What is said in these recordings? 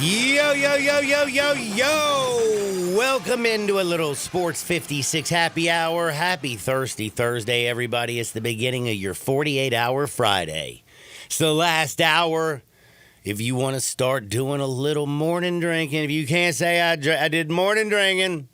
Yo, yo, yo, yo, yo, yo! Welcome into a little Sports 56 happy hour. Happy Thirsty Thursday, everybody. It's the beginning of your 48-hour Friday. It's the last hour. If you want to start doing a little morning drinking, if you can't say I did morning drinking,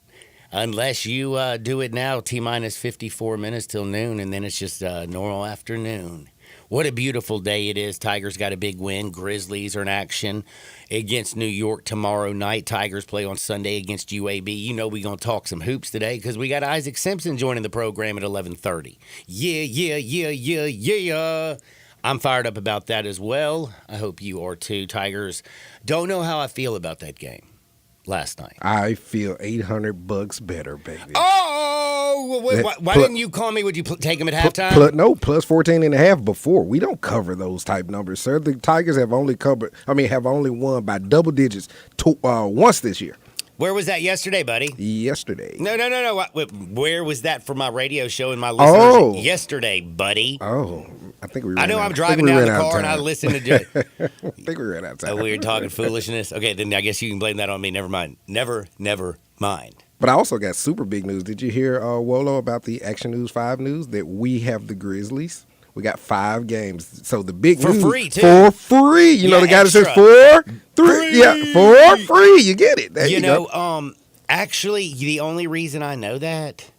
unless you do it now, T-minus 54 minutes till noon, and then it's just normal afternoon. What a beautiful day it is. Tigers got a big win. Grizzlies are in action against New York tomorrow night. Tigers play on Sunday against UAB. You know we're going to talk some hoops today because we got Isaac Simpson joining the program at 11:30. Yeah. I'm fired up about that as well. I hope you are too. Tigers, don't know how I feel about that game last night. I feel $800 better, baby. Oh, why didn't you call me? Would you take him at halftime? Plus 14.5 before. We don't cover those type numbers, sir. The Tigers have only won by double digits once this year. Where was that yesterday, buddy? Yesterday. No. Where was that for my radio show and my listeners? Yesterday, buddy. Oh, I think we ran I know out. I'm driving down the car and I listen to I think we ran out of time. a weird talking foolishness. Okay, then I guess you can blame that on me. Never mind. Never mind. But I also got super big news. Did you hear, Wolo, about the Action News 5 news that we have the Grizzlies? We got 5 games. So the big for news. Free, too. For free. You know the guy that says 4, 3. Yeah, for free. You get it. There you go. Actually, the only reason I know that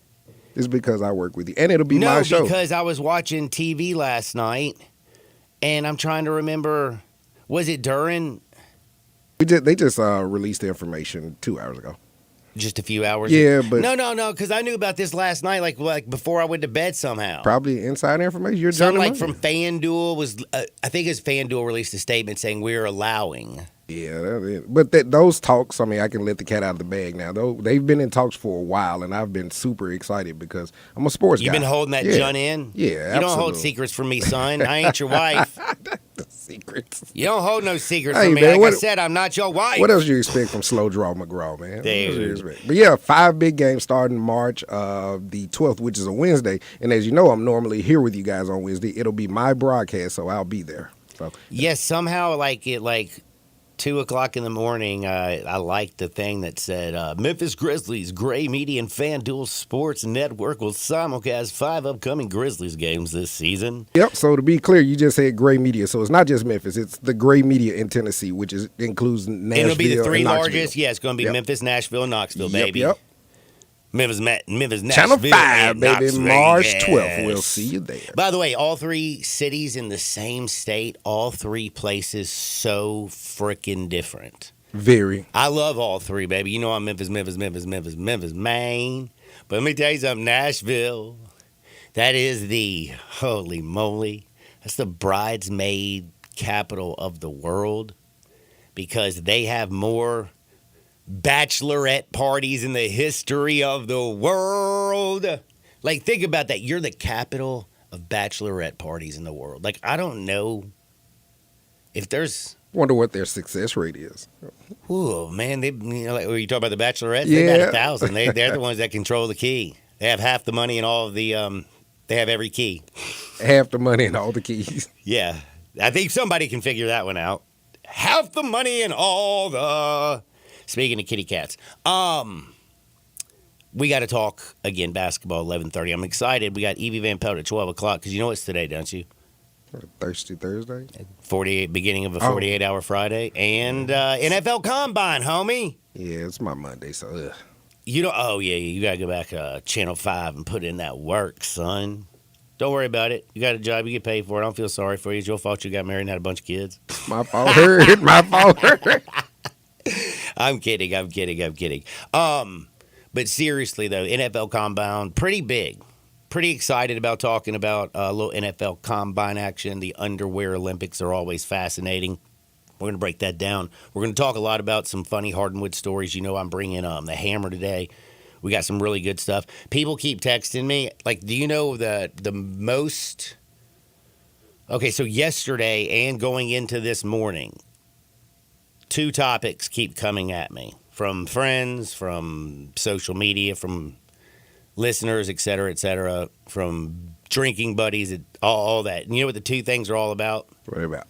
is because I work with you. And it'll be my show. No, because I was watching TV last night, and I'm trying to remember, was it during? They just released the information 2 hours ago. Just a few hours? Yeah, but... No, because I knew about this last night, like before I went to bed somehow. Probably inside information. You're something like from FanDuel was, I think it's FanDuel released a statement saying we're allowing. Yeah, but those talks, I can let the cat out of the bag now. They've been in talks for a while, and I've been super excited because I'm a sports guy. You've been holding that jun in? Yeah, absolutely. You don't hold secrets from me, son. I ain't your wife. The secrets. You don't hold no secrets from me. Man, I said, I'm not your wife. What else do you expect from Slow Draw McGraw, man? Dude. But yeah, 5 big games starting March the 12th, which is a Wednesday. And as you know, I'm normally here with you guys on Wednesday. It'll be my broadcast, so I'll be there. So yes, somehow 2 o'clock in the morning, I liked the thing that said, Memphis Grizzlies, Gray Media, and FanDuel Sports Network will simulcast 5 upcoming Grizzlies games this season. Yep, so to be clear, you just said Gray Media. So it's not just Memphis, it's the Gray Media in Tennessee, which includes Nashville and it'll be the 3 Knoxville. largest. Yeah, it's going to be Memphis, Nashville, and Knoxville, baby. Yep. Memphis, Nashville, Channel 5, baby, Knoxville, March yes. 12th. We'll see you there. By the way, all 3 cities in the same state, all 3 places so freaking different. Very. I love all 3, baby. You know I'm Memphis, Maine. But let me tell you something, Nashville, that is the, holy moly, that's the bridesmaid capital of the world because they have more bachelorette parties in the history of the world. Like, think about that. You're the capital of bachelorette parties in the world. Like, I don't know if there's... Wonder what their success rate is. Oh, man. When you talk about the bachelorettes, yeah. They've got 1,000. They're the ones that control the key. They have half the money and all of the... they have every key. Half the money and all the keys. Yeah. I think somebody can figure that one out. Half the money and all the... Speaking of kitty cats, we got to talk again basketball 11:30. I'm excited. We got Evie Van Pelt at 12 o'clock because you know it's today, don't you? Thirsty Thursday? Beginning of a 48-hour Friday. And NFL Combine, homie. Yeah, it's my Monday, so you got to go back Channel 5 and put in that work, son. Don't worry about it. You got a job. You get paid for it. I don't feel sorry for you. It's your fault you got married and had a bunch of kids. My fault. My fault. I'm kidding. But seriously, though, NFL Combine, pretty big. Pretty excited about talking about a little NFL Combine action. The underwear Olympics are always fascinating. We're going to break that down. We're going to talk a lot about some funny Hardwood stories. You know I'm bringing the Hammer today. We got some really good stuff. People keep texting me. Like, do you know the most... Okay, so yesterday and going into this morning, 2 topics keep coming at me from friends, from social media, from listeners, et cetera, from drinking buddies, all that. And you know what the 2 things are all about? What about?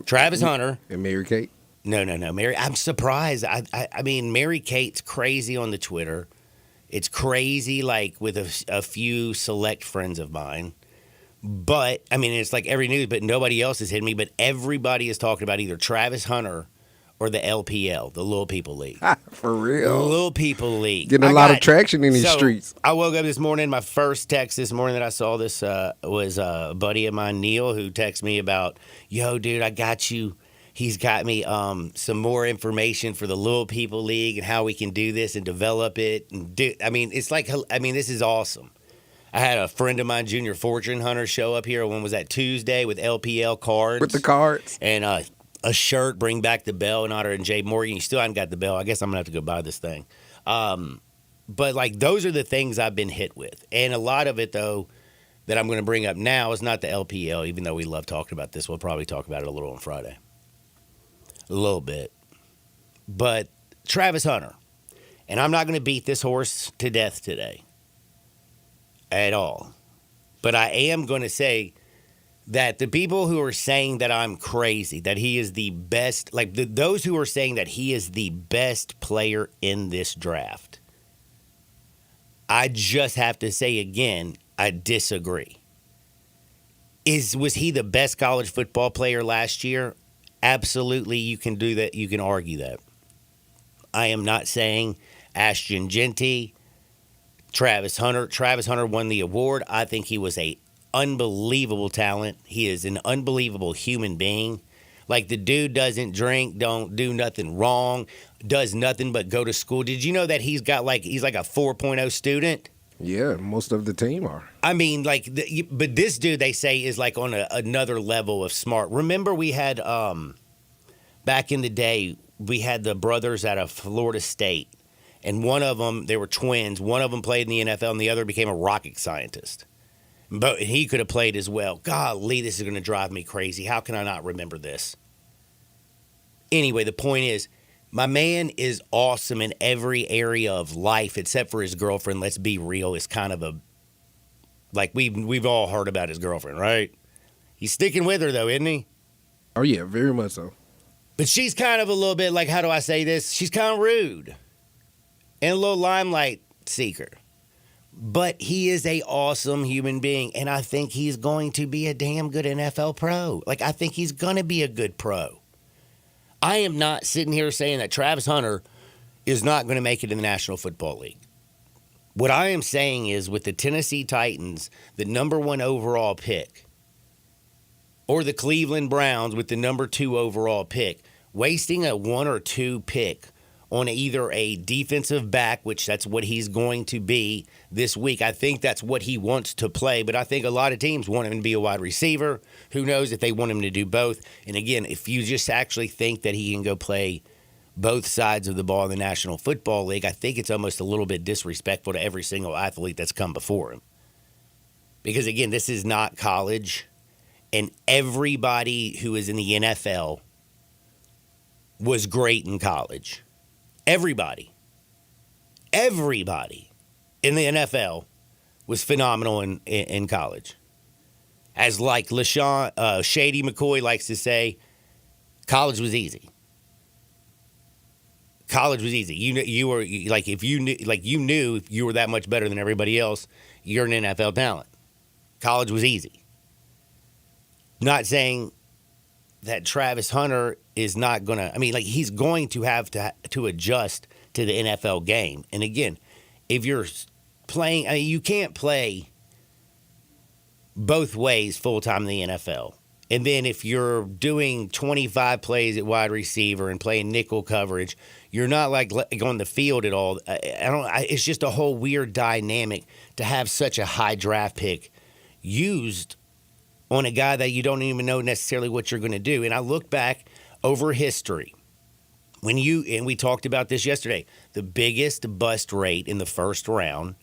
Travis Hunter. And Mary Kate. No. Mary, I'm surprised. I mean, Mary Kate's crazy on the Twitter. It's crazy, like, with a few select friends of mine. But, I mean, it's like every news, but nobody else is hitting me. But everybody is talking about either Travis Hunter or the LPL, the Little People League. For The real. Little People League. Getting a lot of traction in these streets. I woke up this morning, my first text this morning that I saw this was a buddy of mine, Neil, who texted me about, yo, dude, I got you. He's got me some more information for the Little People League and how we can do this and develop it. And this is awesome. I had a friend of mine, Junior Fortune Hunter, show up here. When was that? Tuesday with LPL cards. With the cards. And a shirt, bring back the bell in honor of Jay Morgan. You still haven't got the bell. I guess I'm going to have to go buy this thing. But, like, those are the things I've been hit with. And a lot of it, though, that I'm going to bring up now is not the LPL, even though we love talking about this. We'll probably talk about it a little on Friday. A little bit. But Travis Hunter. And I'm not going to beat this horse to death today. At all. But I am going to say that the people who are saying that I'm crazy, that he is the best, like those who are saying that he is the best player in this draft, I just have to say again, I disagree. Was he the best college football player last year? Absolutely, you can do that. You can argue that. I am not saying Ashton Jeanty, Travis Hunter. Travis Hunter won the award. I think he was a unbelievable talent. He is an unbelievable human being. Like, the dude doesn't drink, don't do nothing wrong, does nothing but go to school. Did you know that he's like a 4.0 student? Yeah, most of the team are. I mean, like, but this dude, they say, is like on another level of smart. Remember, we had back in the day, we had the brothers out of Florida State. And one of them, they were twins. One of them played in the NFL, and the other became a rocket scientist. But he could have played as well. Golly, this is going to drive me crazy. How can I not remember this? Anyway, the point is, my man is awesome in every area of life, except for his girlfriend. Let's be real. It's kind of like we've all heard about his girlfriend, right? He's sticking with her, though, isn't he? Oh, yeah, very much so. But she's kind of a little bit, like, how do I say this? She's kind of rude. And a little limelight seeker. But he is a awesome human being, and I think he's going to be a damn good NFL pro. Like, I think he's going to be a good pro. I am not sitting here saying that Travis Hunter is not going to make it in the National Football League. What I am saying is, with the Tennessee Titans, the number 1 overall pick, or the Cleveland Browns with the number 2 overall pick, wasting a 1 or 2 pick on either a defensive back, which that's what he's going to be this week. I think that's what he wants to play, but I think a lot of teams want him to be a wide receiver. Who knows if they want him to do both? And again, if you just actually think that he can go play both sides of the ball in the National Football League, I think it's almost a little bit disrespectful to every single athlete that's come before him. Because again, this is not college, and everybody who is in the NFL was great in college. Everybody in the NFL was phenomenal in college. As like Shady McCoy likes to say, college was easy. College was easy. You were like, if you knew if you were that much better than everybody else, you're an NFL talent. College was easy. Not saying that Travis Hunter is not going to, I mean, like, he's going to have to adjust to the NFL game. And again, if you're playing, I mean, you can't play both ways full-time in the NFL. And then if you're doing 25 plays at wide receiver and playing nickel coverage, you're not like on the field at all. It's just a whole weird dynamic to have such a high draft pick used on a guy that you don't even know necessarily what you're going to do. And I look back over history. And we talked about this yesterday, the biggest bust rate in the first round,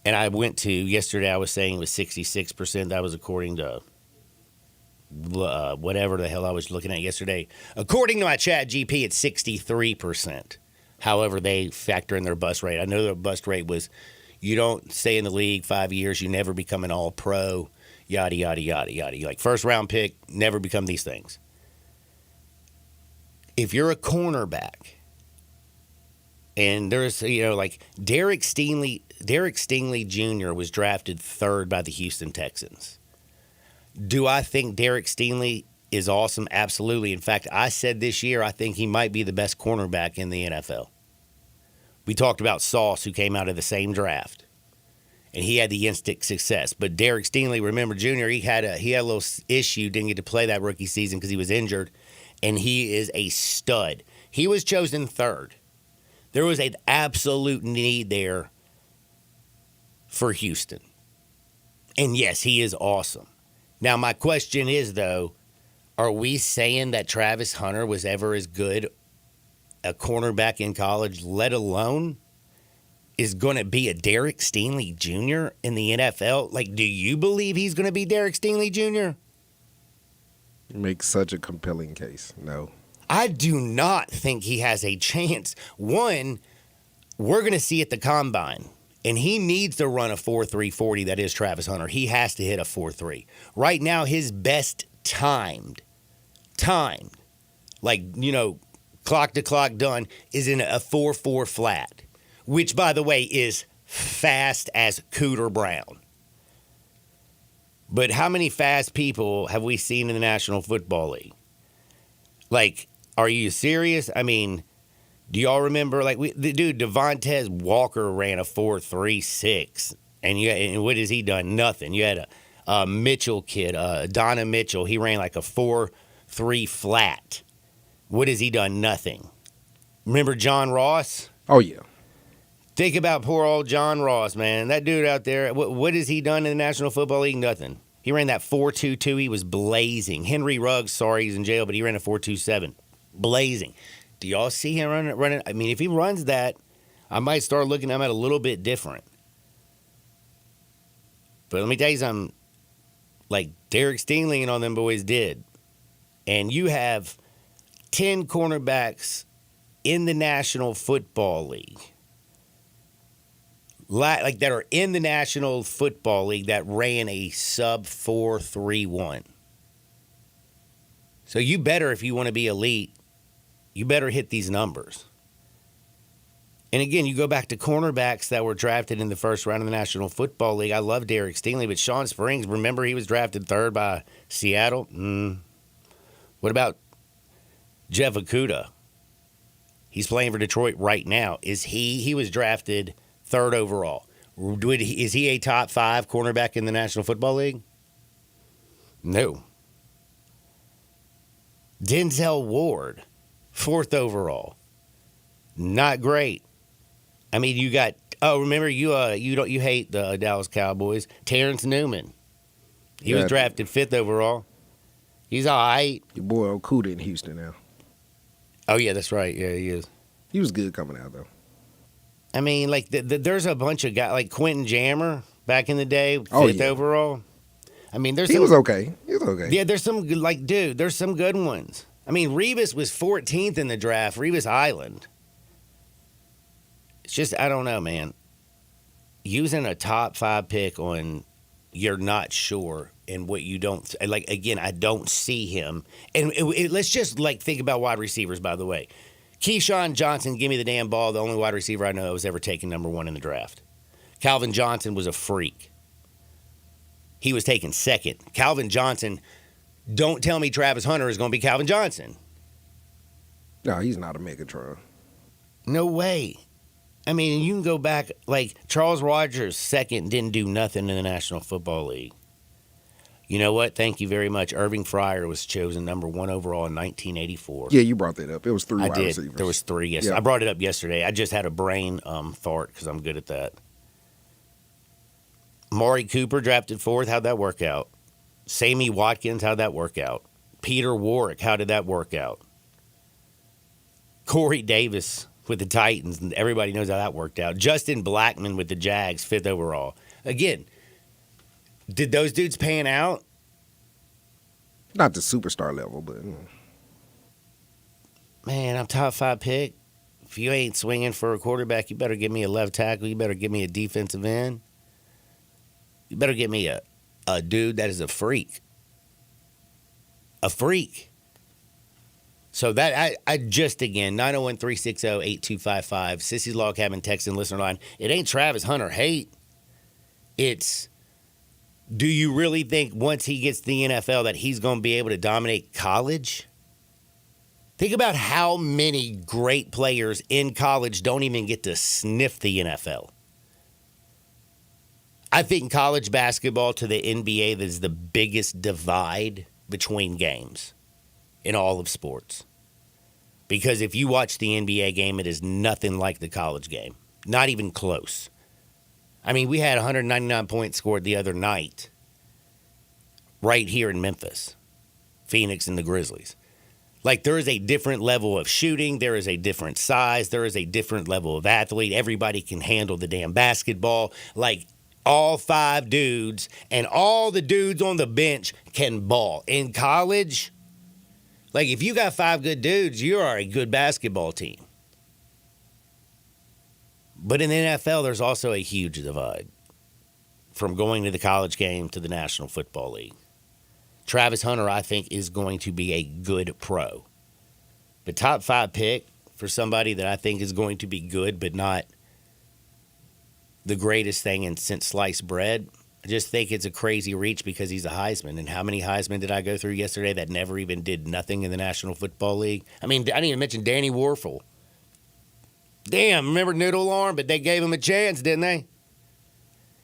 and I was saying it was 66%. That was according to whatever the hell I was looking at yesterday. According to my chat GP, it's 63%. However, they factor in their bust rate. I know their bust rate was, you don't stay in the league 5 years, you never become an all-pro, yada, yada, yada, yada. Like, first round pick, never become these things. if you're a cornerback, and there's, like Derek Stingley Jr. was drafted third by the Houston Texans. Do I think Derek Stingley is awesome? Absolutely. In fact, I said this year I think he might be the best cornerback in the NFL. We talked about Sauce, who came out of the same draft, and he had the instant success. But Derek Stingley, remember, Jr., he had a little issue, didn't get to play that rookie season because he was injured, and he is a stud. He was chosen third. There was an absolute need there for Houston. And yes, he is awesome. Now, my question is, though, are we saying that Travis Hunter was ever as good a cornerback in college, let alone is going to be a Derek Stingley Jr. in the NFL? Like, do you believe he's going to be Derek Stingley Jr.? You make such a compelling case. No. I do not think he has a chance. One, we're going to see at the combine, and he needs to run a 4.3 40. That is Travis Hunter. He has to hit a 4.3. Right now, his best timed, like, clock to clock done, is in a 4.4 flat, which, by the way, is fast as Cooter Brown. But how many fast people have we seen in the National Football League? Like, are you serious? I mean, do y'all remember, Devontae Walker ran a 4.36, and what has he done? Nothing. You had a Mitchell kid, Donna Mitchell. He ran like a 4.3 flat. What has he done? Nothing. Remember John Ross? Oh, yeah. Think about poor old John Ross, man. That dude out there, what has he done in the National Football League? Nothing. He ran that 4.22. He was blazing. Henry Ruggs, sorry, he's in jail, but he ran a 4.27. Blazing. Do y'all see him running? I mean, if he runs that, I might start looking at him a little bit different. But let me tell you something. Like Derek Stingley and all them boys did. And you have 10 cornerbacks in the National Football League. Like that are in the National Football League that ran a sub 4.31. So you better, if you want to be elite, you better hit these numbers. And again, you go back to cornerbacks that were drafted in the first round of the National Football League. I love Derek Stingley, but Sean Springs, remember he was drafted third by Seattle? What about Jeff Okudah? He's playing for Detroit right now. He was drafted third overall. Is he a top 5 cornerback in the National Football League? No. Denzel Ward, 4th overall. Not great. I mean, you got. Oh, remember you hate the Dallas Cowboys. Terrence Newman. He was drafted 5th overall. He's all right. Your boy Okudah in Houston now. Oh yeah, that's right. Yeah, he is. He was good coming out though. I mean, like there's a bunch of guys like Quentin Jammer back in the day, 5th overall. I mean, He was okay. Yeah, there's some there's some good ones. I mean, Revis was 14th in the draft. Revis Island. It's just, I don't know, man. Using a top 5 pick on you're not sure and what you don't, like, again, I don't see him. And let's just, think about wide receivers, by the way. Keyshawn Johnson, give me the damn ball, the only wide receiver I know that was ever taken number 1 in the draft. Calvin Johnson was a freak. He was taken 2nd. Calvin Johnson, don't tell me Travis Hunter is going to be Calvin Johnson. No, he's not a Megatron. No way. I mean, you can go back, Charles Rogers, 2nd, didn't do nothing in the National Football League. You know what? Thank you very much. Irving Fryer was chosen number 1 overall in 1984. Yeah, you brought that up. It was 3 wide did. receivers. There was 3, yes. Yep. I brought it up yesterday. I just had a brain fart because I'm good at that. Maury Cooper drafted 4th. How'd that work out? Sammy Watkins, how'd that work out? Peter Warrick, how did that work out? Corey Davis with the Titans, and everybody knows how that worked out. Justin Blackmon with the Jags, 5th overall. Again, did those dudes pan out? Not the superstar level, but. Man, I'm top 5 pick. If you ain't swinging for a quarterback, you better give me a left tackle. You better give me a defensive end. You better give me a dude that is a freak. A freak. So that I just again 901-360-8255 Sissy's Log Cabin text and listener line. It ain't Travis Hunter hate. It's, do you really think once he gets to the NFL that he's going to be able to dominate college? Think about how many great players in college don't even get to sniff the NFL. I think college basketball to the NBA is the biggest divide between games in all of sports. Because if you watch the NBA game, it is nothing like the college game. Not even close. I mean, we had 199 points scored the other night right here in Memphis, Phoenix and the Grizzlies. Like, there is a different level of shooting. There is a different size. There is a different level of athlete. Everybody can handle the damn basketball. Like, all 5 dudes and all the dudes on the bench can ball. In college, like, if you got 5 good dudes, you are a good basketball team. But in the NFL, there's also a huge divide from going to the college game to the National Football League. Travis Hunter, I think, is going to be a good pro. The top 5 pick for somebody that I think is going to be good but not the greatest thing since sliced bread, I just think it's a crazy reach because he's a Heisman. And how many Heisman did I go through yesterday that never even did nothing in the National Football League? I mean, I didn't even mention Danny Warfel. Damn, remember Noodle Arm? But they gave him a chance, didn't they?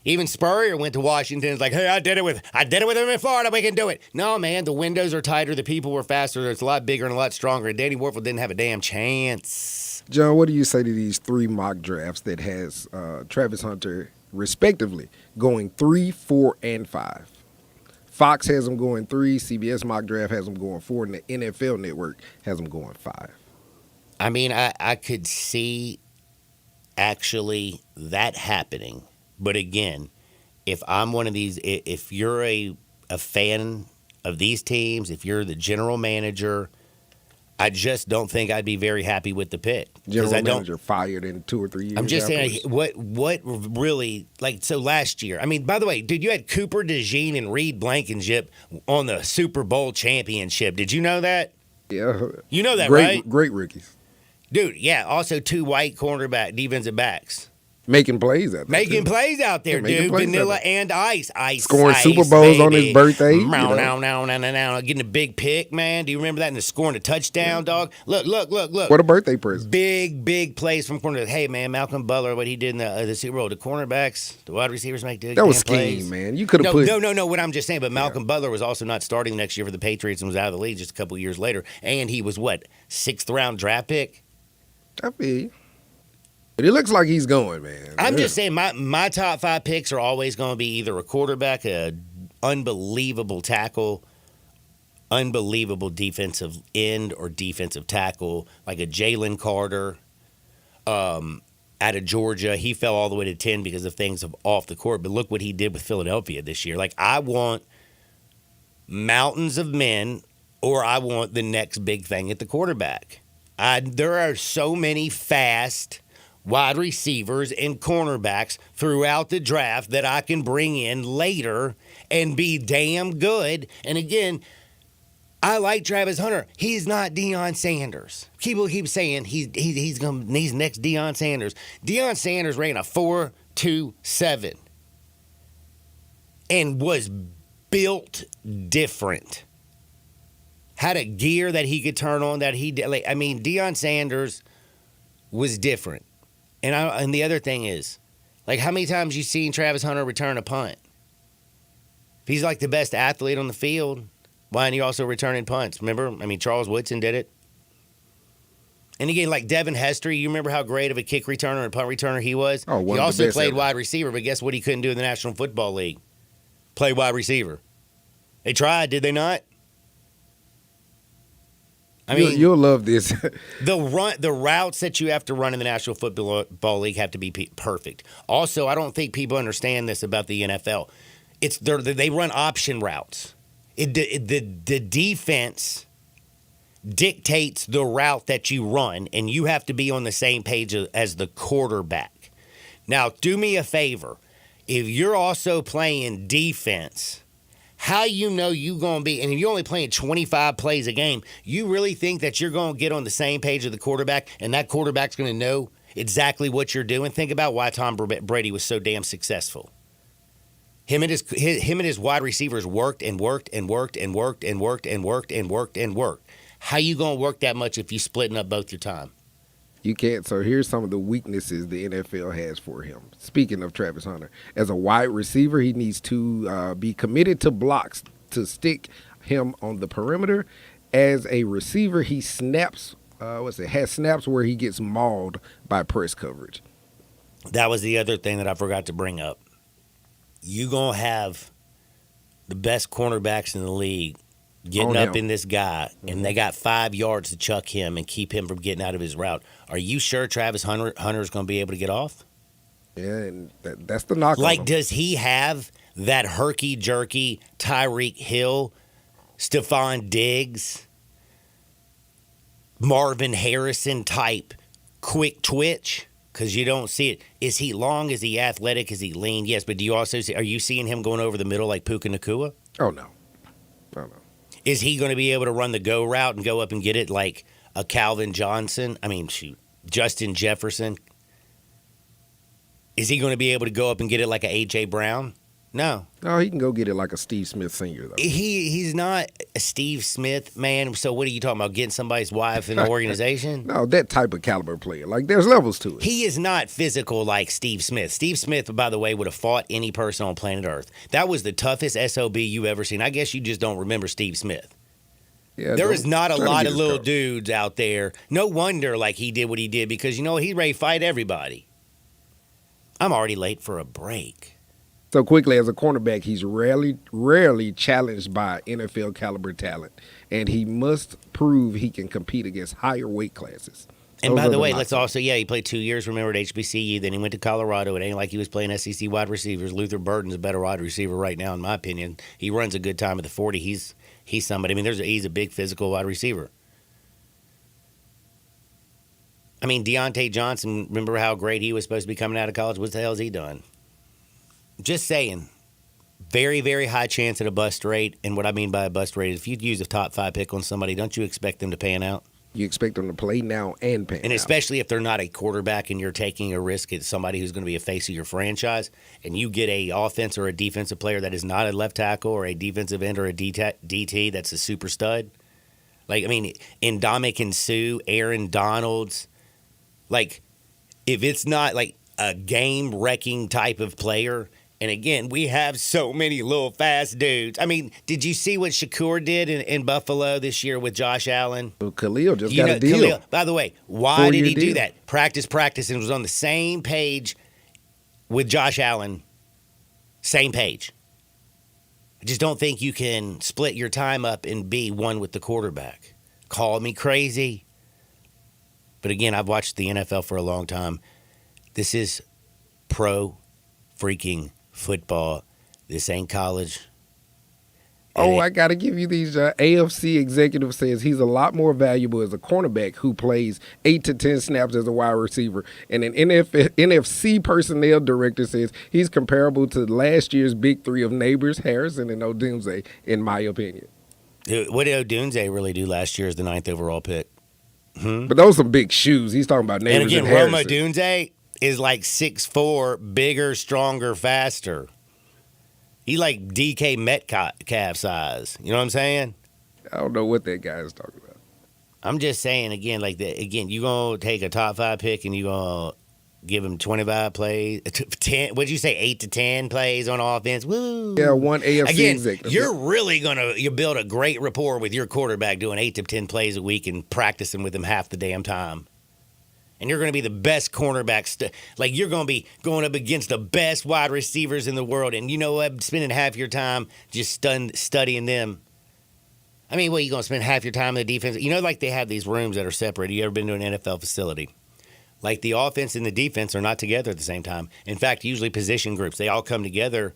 Even Spurrier went to Washington. It's like, hey, I did it with him in Florida. We can do it. No, man, the windows are tighter. The people were faster. It's a lot bigger and a lot stronger. And Danny Warfel didn't have a damn chance. John, what do you say to these 3 mock drafts that has Travis Hunter, respectively, going 3, 4, and 5? Fox has him going 3. CBS mock draft has him going 4. And the NFL Network has him going 5. I mean, I could see actually that happening. But again, if I'm one of these, if you're a fan of these teams, if you're the general manager, I just don't think I'd be very happy with the pick. General manager fired in 2 or 3 years. I'm just saying, what really, like, so last year, I mean, by the way, dude, you had Cooper DeJean and Reed Blankenship on the Super Bowl championship. Did you know that? Yeah. You know that, right? Great rookies. Dude, yeah, also 2 white defensive backs. Making plays out there. Making plays out there, dude. Vanilla and Ice. Scoring Ice, Super Bowls baby. on his birthday. Now. Getting a big pick, man. Do you remember that? And scoring a touchdown, dog. Look. What a birthday present. Big plays from corner. Hey, man, Malcolm Butler, what he did in the Super Bowl. The cornerbacks, the wide receivers make good That was plays. scheme, man. You could have put. No. What I'm just saying, but Malcolm Butler was also not starting next year for the Patriots and was out of the league just a couple years later. And he was, 6th round draft pick? I feel. But it looks like he's going, man. I'm just saying my top 5 picks are always going to be either a quarterback, a unbelievable tackle, unbelievable defensive end or defensive tackle, like a Jalen Carter out of Georgia. He fell all the way to 10 because of things off the court. But look what he did with Philadelphia this year. Like, I want mountains of men or I want the next big thing at the quarterback. There are so many fast wide receivers and cornerbacks throughout the draft that I can bring in later and be damn good. And again, I like Travis Hunter. He's not Deion Sanders. People keep saying he's next Deion Sanders. Deion Sanders ran a 4.27 and was built different. Had a gear that he could turn on that he did. I mean, Deion Sanders was different. And the other thing is, like, how many times you seen Travis Hunter return a punt? If he's like the best athlete on the field, why aren't you also returning punts? Remember? I mean, Charles Woodson did it. And again, like Devin Hester, you remember how great of a kick returner and punt returner he was? Oh, he also played wide receiver, but guess what he couldn't do in the National Football League? Play wide receiver. They tried, did they not? I mean, you'll love this. the routes that you have to run in the National Football League have to be perfect. Also, I don't think people understand this about the NFL. They run option routes. The defense dictates the route that you run, and you have to be on the same page as the quarterback. Now, do me a favor. If you're also playing defense, how you know you going to be, and if you're only playing 25 plays a game, you really think that you're going to get on the same page of the quarterback and that quarterback's going to know exactly what you're doing? Think about why Tom Brady was so damn successful. Him and his wide receivers worked and worked and worked and worked and worked and worked and worked and worked. How you going to work that much if you splitting up both your time? You can't. So here's some of the weaknesses the NFL has for him. Speaking of Travis Hunter, as a wide receiver, he needs to be committed to blocks to stick him on the perimeter. As a receiver, he snaps. Has snaps where he gets mauled by press coverage. That was the other thing that I forgot to bring up. You gonna have the best cornerbacks in the league getting up in this guy, and they got 5 yards to chuck him and keep him from getting out of his route. Are you sure Travis Hunter is going to be able to get off? Yeah, and that's the knock. Like, on him. Does he have that herky-jerky Tyreek Hill, Stephon Diggs, Marvin Harrison type quick twitch? Because you don't see it. Is he long? Is he athletic? Is he lean? Yes, but do you also are you seeing him going over the middle like Puka Nacua? Oh, no. Is he going to be able to run the go route and go up and get it like a Calvin Johnson? I mean, shoot, Justin Jefferson. Is he going to be able to go up and get it like a A.J. Brown? No. No, he can go get it like a Steve Smith Sr., though. He's not a Steve Smith, man. So what are you talking about, getting somebody's wife in the organization? No, that type of caliber player. Like, there's levels to it. He is not physical like Steve Smith. Steve Smith, by the way, would have fought any person on planet Earth. That was the toughest SOB you ever seen. I guess you just don't remember Steve Smith. Yeah, there is not a lot of little dudes out there. No wonder like he did what he did because, he's ready to fight everybody. I'm already late for a break. So quickly, as a cornerback, he's rarely challenged by NFL caliber talent, and he must prove he can compete against higher weight classes. And by the way, let's also, he played 2 years, remember, at HBCU. Then he went to Colorado. It ain't like he was playing SEC wide receivers. Luther Burden's a better wide receiver right now, in my opinion. He runs a good time at the 40. He's somebody. I mean, he's a big physical wide receiver. I mean, Deontay Johnson, remember how great he was supposed to be coming out of college? What the hell has he done? Just saying. Very, very high chance at a bust rate. And what I mean by a bust rate is if you use a top 5 pick on somebody, don't you expect them to pan out? You expect them to play now and pan out. And especially if they're not a quarterback and you're taking a risk at somebody who's going to be a face of your franchise, and you get a offense or a defensive player that is not a left tackle or a defensive end or a DT that's a super stud. Like, I mean, Ndamukong Suh, Aaron Donalds, like, if it's not like a game-wrecking type of player. And again, we have so many little fast dudes. I mean, did you see what Shakur did in Buffalo this year with Josh Allen? Well, Khalil just got a deal. Khalil, by the way, why did he do that? Practice, and was on the same page with Josh Allen. Same page. I just don't think you can split your time up and be one with the quarterback. Call me crazy. But again, I've watched the NFL for a long time. This is pro freaking football. This ain't college. I got to give you these. AFC executive says he's a lot more valuable as a cornerback who plays 8 to 10 snaps as a wide receiver. And an NFC personnel director says he's comparable to last year's big three of Neighbors, Harrison, and Odunze, in my opinion. What did Odunze really do last year as the 9th overall pick? But those are some big shoes. He's talking about Neighbors and Harrison. Rome Odunze is like 6'4", bigger, stronger, faster. He like DK Metcalf size. You know what I'm saying? I don't know what that guy is talking about. I'm just saying, again, you going to take a top 5 pick and you going to give him 25 plays, 10, what'd you say, 8 to 10 plays on offense? Woo! Yeah, one AFC executive. You're really going to build a great rapport with your quarterback doing 8 to 10 plays a week and practicing with him half the damn time. And you're going to be the best cornerback. You're going to be going up against the best wide receivers in the world. And you know what? Spending half your time just studying them. I mean, you going to spend half your time in the defense? You know, like they have these rooms that are separate. You ever been to an NFL facility? Like the offense and the defense are not together at the same time. In fact, usually position groups, they all come together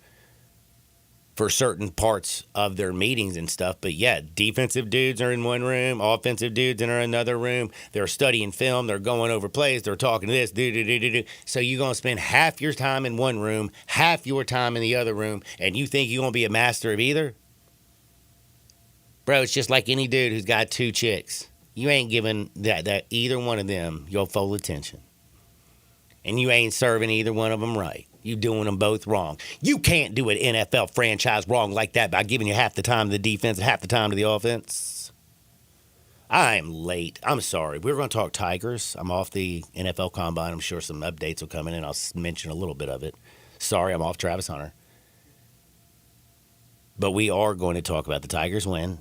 for certain parts of their meetings and stuff. But yeah, defensive dudes are in one room, offensive dudes are in another room. They're studying film, they're going over plays, they're talking to this, do. So you're going to spend half your time in one room, half your time in the other room, and you think you're going to be a master of either? Bro, it's just like any dude who's got two chicks. You ain't giving that either one of them your full attention. And you ain't serving either one of them right. You doing them both wrong. You can't do an NFL franchise wrong like that by giving you half the time to the defense and half the time to the offense. I'm late. I'm sorry. We're going to talk Tigers. I'm off the NFL Combine. I'm sure some updates will come in, and I'll mention a little bit of it. Sorry, I'm off Travis Hunter. But we are going to talk about the Tigers win.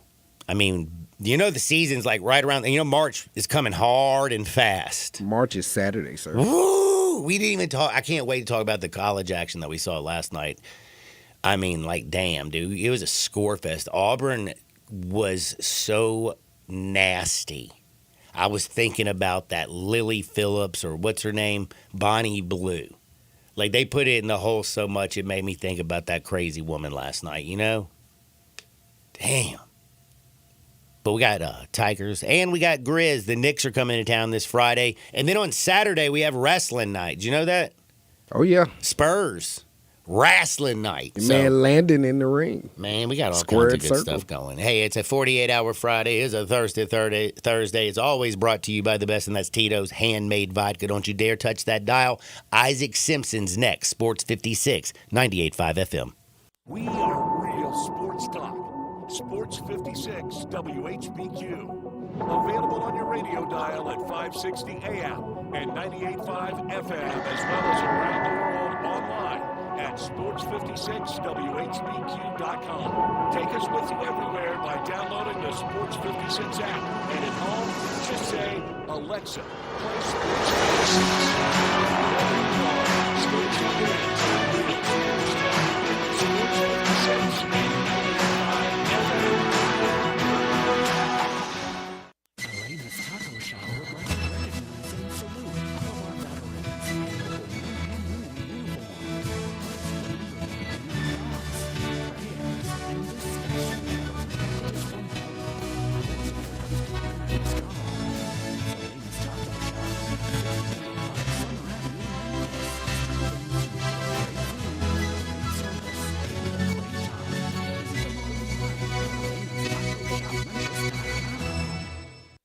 I mean, the season's like right around, March is coming hard and fast. March is Saturday, sir. Woo! We didn't even talk. I can't wait to talk about the college action that we saw last night. I mean, like, damn, dude. It was a score fest. Auburn was so nasty. I was thinking about that Lily Phillips, or what's her name? Bonnie Blue. Like, they put it in the hole so much it made me think about that crazy woman last night, Damn. But we got Tigers, and we got Grizz. The Knicks are coming to town this Friday. And then on Saturday, we have wrestling night. Did you know that? Oh, yeah. Spurs. Wrestling night. Man landing in the ring. Man, we got all kinds of good stuff going. Hey, it's a 48-hour Friday. It's a Thursday. It's always brought to you by the best, and that's Tito's Handmade Vodka. Don't you dare touch that dial. Isaac Simpson's next. Sports 56, 98.5 FM. We are real sports talk. Sports 56 WHBQ. Available on your radio dial at 560 AM and 98.5 FM, as well as around the world online at sports56whbq.com. Take us with you everywhere by downloading the Sports 56 app. And at home, just say, Alexa, play Sports 56. Stay tuned in. Sports 56 and 95 FM. Latest taco shop would like to recognize and salute all of our veterans and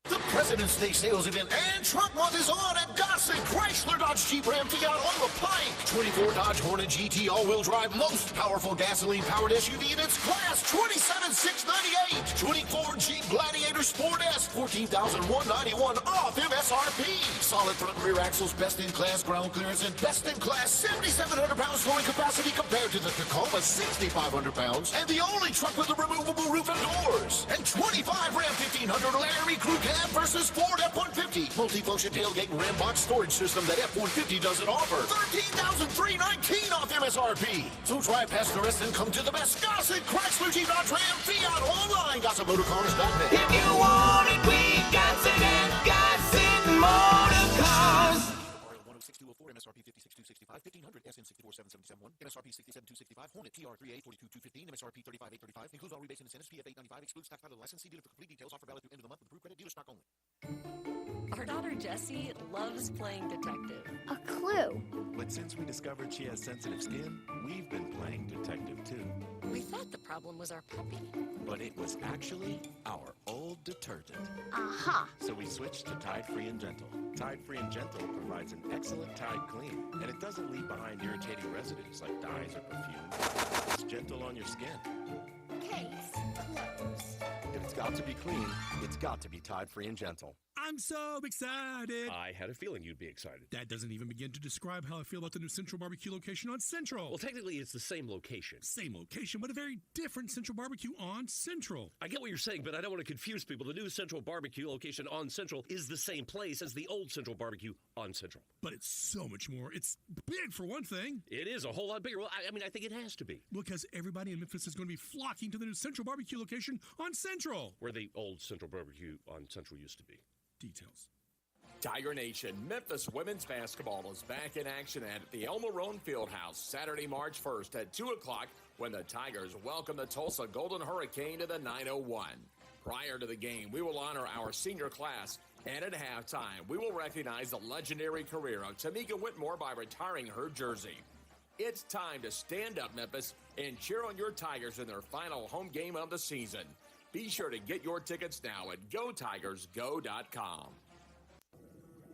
the President's Day sales event and Truck Month is on at Gossett Chrysler Dodge Jeep Ram Fiat on the Pike. 24 Dodge Hornet GT all-wheel drive, most powerful gasoline-powered SUV in its class, $27,698. 24 Jeep Gladiator Sport S, $14,191 off MSRP. Solid front and rear axles, best-in-class ground clearance, and best-in-class 7,700 pounds towing capacity compared to the Tacoma 6,500 pounds, and the only truck with a removable roof and doors. And 25 Ram 1500 Laramie Crew Cab versus Ford F-150. Multifunction tailgate and Ram box storage system that F-150 doesn't offer. $13,319 off MSRP. So drive past the rest and come to the best. Gossett Chrysler Jeep Dodge Ram Fiat online. GossettMotorCars.net. If you want it, we got it at Gossett Motor Cars. 106,204, MSRP 56,265, 1500, SN 64,771, MSRP 67,265, Hornet TR3A 42,215, MSRP 35,835, includes all rebates and incentives, PF 895, excludes stock title license, see dealer for complete details, offer valid through end of the month with approved credit, dealer stock only. Our daughter Jessie loves playing detective. A clue. But since we discovered she has sensitive skin, we've been playing detective too. We thought the problem was our puppy. But it was actually our old detergent. Aha. So we switched to Tide Free and Gentle. Tide Free and Gentle provides an excellent Tide clean, and it doesn't leave behind irritating residues like dyes or perfume. It's gentle on your skin. Case closed. If it's got to be clean, it's got to be Tide Free and Gentle. I'm so excited. I had a feeling you'd be excited. That doesn't even begin to describe how I feel about the new Central Barbecue location on Central. Well, technically, it's the same location. Same location, but a very different Central Barbecue on Central. I get what you're saying, but I don't want to confuse people. The new Central Barbecue location on Central is the same place as the old Central Barbecue on Central. But it's so much more. It's big, for one thing. It is a whole lot bigger. Well, I mean, I think it has to be. Because everybody in Memphis is going to be flocking to the new Central Barbecue location on Central. Where the old Central Barbecue on Central used to be. Details. Tiger Nation, Memphis women's basketball is back in action at the El Marone Fieldhouse Saturday, March 1st at 2 o'clock when the Tigers welcome the Tulsa Golden Hurricane to the 901. Prior to the game, we will honor our senior class, and at halftime, we will recognize the legendary career of Tamika Whitmore by retiring her jersey. It's time to stand up, Memphis, and cheer on your Tigers in their final home game of the season. Be sure to get your tickets now at GoTigersGo.com.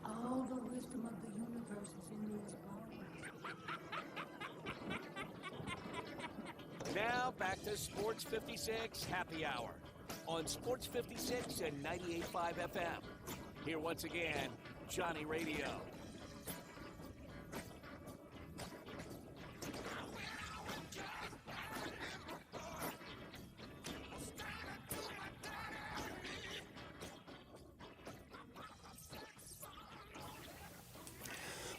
All the wisdom of the universe is in these Now back to Sports 56 Happy Hour on Sports 56 and 98.5 FM. Here once again, Johnny Radio.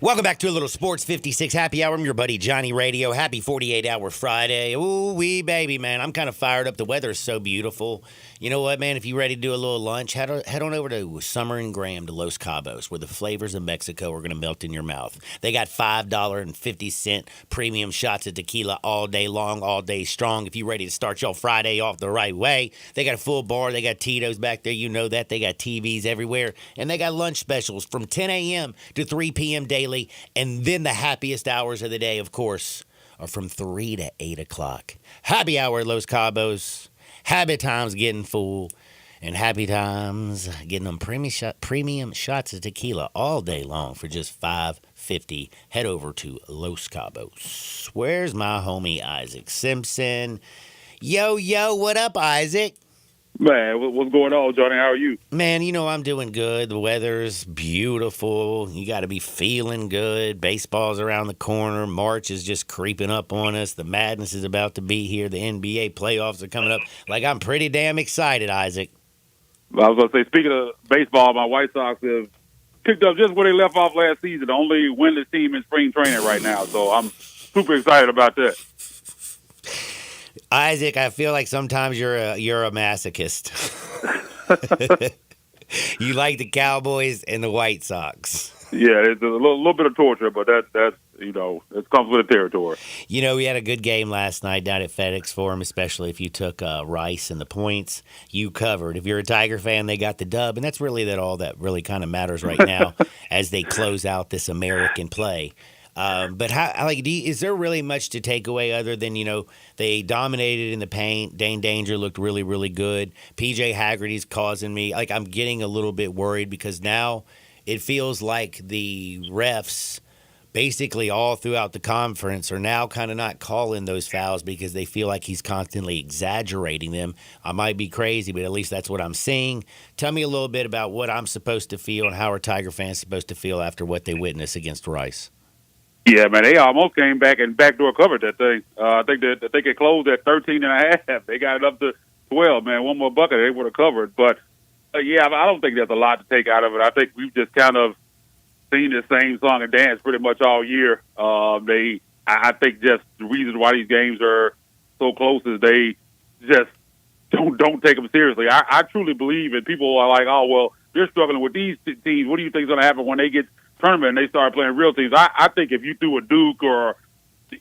Welcome back to a little Sports 56 Happy Hour. I'm your buddy Johnny Radio. Happy 48-hour Friday. Ooh, wee baby, man. I'm kind of fired up. The weather is so beautiful. You know what, man? If you're ready to do a little lunch, head on over to Summer and Graham to Los Cabos, where the flavors of Mexico are going to melt in your mouth. They got $5.50 premium shots of tequila all day long, all day strong. If you're ready to start your Friday off the right way, they got a full bar. They got Tito's back there. You know that. They got TVs everywhere. And they got lunch specials from 10 a.m. to 3 p.m. daily. And then the happiest hours of the day, of course, are from 3 to 8 o'clock. Happy hour at Los Cabos. Happy times getting full. And happy times getting them premium shots of tequila all day long for just $5.50. Head over to Los Cabos. Where's my homie Isaac Simpson? Yo, what up, Isaac? Man, what's going on, Johnny? How are you? Man, you know I'm doing good. The weather's beautiful. You got to be feeling good. Baseball's around the corner. March is just creeping up on us. The madness is about to be here. The NBA playoffs are coming up. Like, I'm pretty damn excited, Isaac. I was going to say, speaking of baseball, my White Sox have picked up just where they left off last season. The only winless team in spring training right now. So I'm super excited about that. Isaac, I feel like sometimes you're a masochist. You like the Cowboys and the White Sox. Yeah, it's a little bit of torture, but that's it comes with the territory. You know, we had a good game last night down at FedEx Forum, especially if you took Rice and the points. You covered. If you're a Tiger fan, they got the dub, and that's really all that really kind of matters right now as they close out this American play. But is there really much to take away other than, they dominated in the paint. Dane Danger looked really, really good. PJ Haggerty's causing me, I'm getting a little bit worried because now it feels like the refs basically all throughout the conference are now kind of not calling those fouls because they feel like he's constantly exaggerating them. I might be crazy, but at least that's what I'm seeing. Tell me a little bit about what I'm supposed to feel and how are Tiger fans supposed to feel after what they witnessed against Rice. Yeah, man, they almost came back and backdoor covered that thing. I think that they could close at 13.5. They got it up to 12, man. One more bucket, they would have covered. But, I don't think there's a lot to take out of it. I think we've just kind of seen the same song and dance pretty much all year. I think just the reason why these games are so close is they just don't take them seriously. I truly believe it. People are like, oh, well, they're struggling with these teams. What do you think is going to happen when they get tournament and they start playing real teams? I think if you threw a Duke or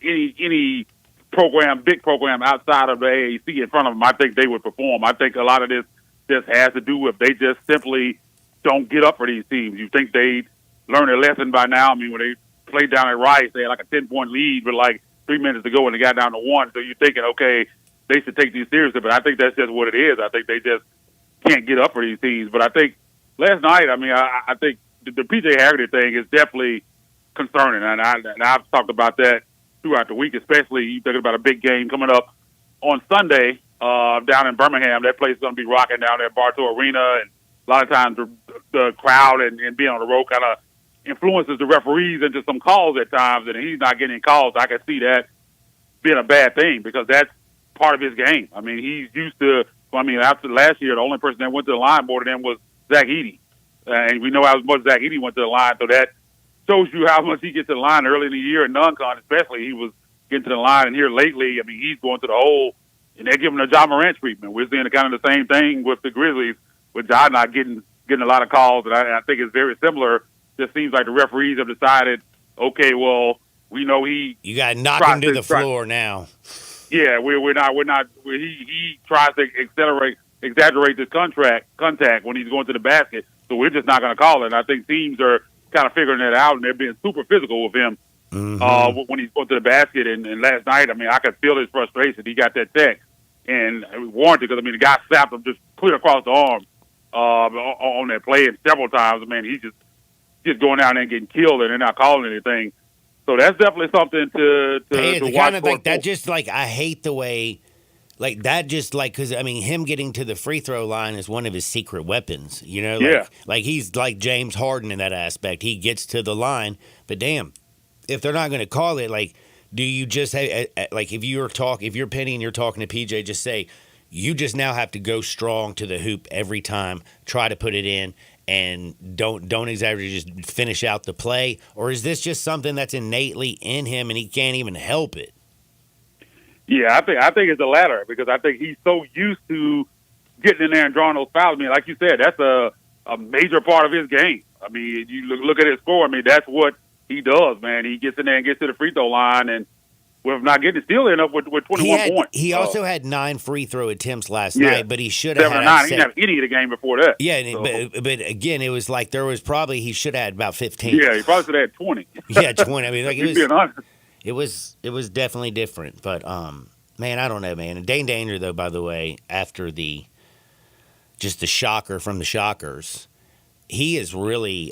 any program, big program outside of the AAC in front of them, I think they would perform. I think a lot of this just has to do with they just simply don't get up for these teams. You think they'd learn their lesson by now? I mean, when they played down at Rice, they had like a 10-point lead with 3 minutes to go and they got down to 1. So you're thinking, okay, they should take these seriously. But I think that's just what it is. I think they just can't get up for these teams. But I think last night, I think the P.J. Haggerty thing is definitely concerning, and I've talked about that throughout the week, especially you thinking about a big game coming up on Sunday down in Birmingham. That place is going to be rocking down there at Bartow Arena, and a lot of times the crowd and being on the road kind of influences the referees into some calls at times, and he's not getting calls. I can see that being a bad thing because that's part of his game. I mean, he's used to – after last year, the only person that went to the line more than him was Zach Edey. And we know how much Zach Edey went to the line, so that shows you how much he gets to the line early in the year. And non-con especially, he was getting to the line. And here lately, he's going to the hole, and they're giving a John Morant treatment. We're seeing kind of the same thing with the Grizzlies, with John not getting a lot of calls. And I think it's very similar. Just seems like the referees have decided, okay, well, we know he. You got to knock him to the floor now. Yeah, we're not. He tries to exaggerate this contact when he's going to the basket. So we're just not going to call it. And I think teams are kind of figuring that out, and they're being super physical with him when he's going to the basket. And last night, I could feel his frustration. He got that text and it was warranted because, I mean, the guy slapped him just clear across the arm on that play, and several times, man, he's just going down there and getting killed, and they're not calling anything. So that's definitely something to watch kind of for. like that. Just like I hate the way, like that. Just like because I mean, him getting to the free throw line is one of his secret weapons. You know, like he's like James Harden in that aspect. He gets to the line, but damn, if they're not going to call it, like, do you just like if you're Penny and you're talking to PJ, just say you just now have to go strong to the hoop every time, try to put it in. And don't exactly just finish out the play, or is this just something that's innately in him and he can't even help it? Yeah, I think it's the latter because I think he's so used to getting in there and drawing those fouls. I mean, like you said, that's a major part of his game. I mean, you look at his score. I mean, that's what he does, man. He gets in there and gets to the free throw line, and with not getting still end up with 21 points. He also had 9 free throw attempts last night, but he should have 7 or 9. He didn't have any of the game before that. Yeah, but again, it was like there was probably he should have had about 15. Yeah, he probably should have had 20. Yeah, 20. I mean, like it was definitely different. But man, I don't know, man. And Dane Danger, though, by the way, after the shocker from the Shockers, he is really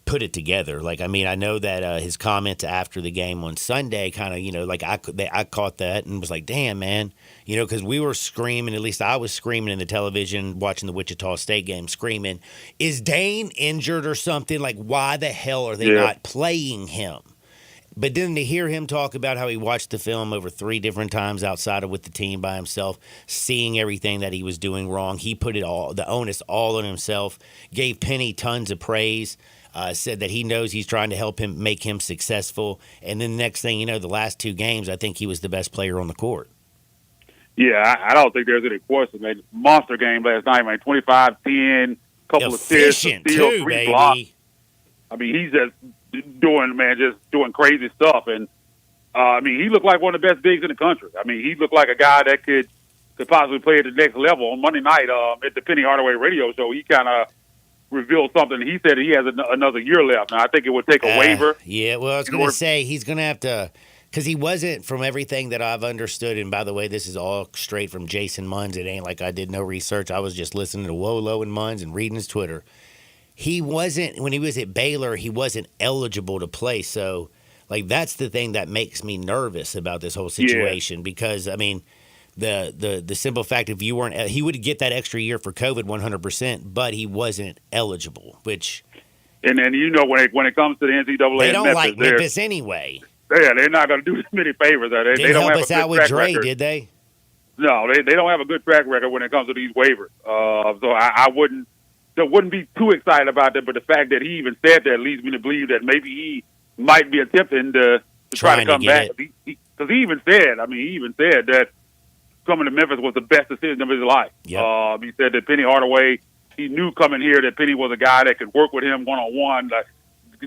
put it together. Like, I mean, I know that his comments after the game on Sunday kind of, you know, like I caught that and was like, damn, man, you know, because we were screaming, at least I was screaming in the television watching the Wichita State game, screaming, is Dane injured or something? Like, why the hell are they not playing him? But then to hear him talk about how he watched the film over 3 different times outside of with the team by himself, seeing everything that he was doing wrong, he put it all, the onus all on himself, gave Penny tons of praise. Said that he knows he's trying to help him, make him successful. And then the next thing you know, the last 2 games, I think he was the best player on the court. Yeah, I don't think there's any question, man. Monster game last night, man. 25-10, couple efficient of steals, too, 3 baby. blocks. I mean, he's just doing crazy stuff. And, I mean, he looked like one of the best bigs in the country. I mean, he looked like a guy that could possibly play at the next level. On Monday night at the Penny Hardaway radio show, he kind of revealed something. He said he has another year left. Now, I think it would take a waiver. Yeah, well, I was going to say he's going to have to, because he wasn't, from everything that I've understood, and by the way, this is all straight from Jason Munz. It ain't like I did no research. I was just listening to Wolo and Munz and reading his Twitter. He wasn't, when he was at Baylor, he wasn't eligible to play. So, like, that's the thing that makes me nervous about this whole situation because, I mean, the simple fact if you weren't, he would get that extra year for COVID 100%, but he wasn't eligible, which. And then, you know, when it comes to the NCAA, they don't Memphis, like Memphis anyway. Yeah, they're not going to do as many favors. They don't help have us a good out with track Dre, record. did they? No, they don't have a good track record when it comes to these waivers. So I wouldn't be too excited about that. But the fact that he even said that leads me to believe that maybe he might be attempting to try to come back. Because he even said that coming to Memphis was the best decision of his life. Yep. He said that Penny Hardaway, he knew coming here that Penny was a guy that could work with him one-on-one, like,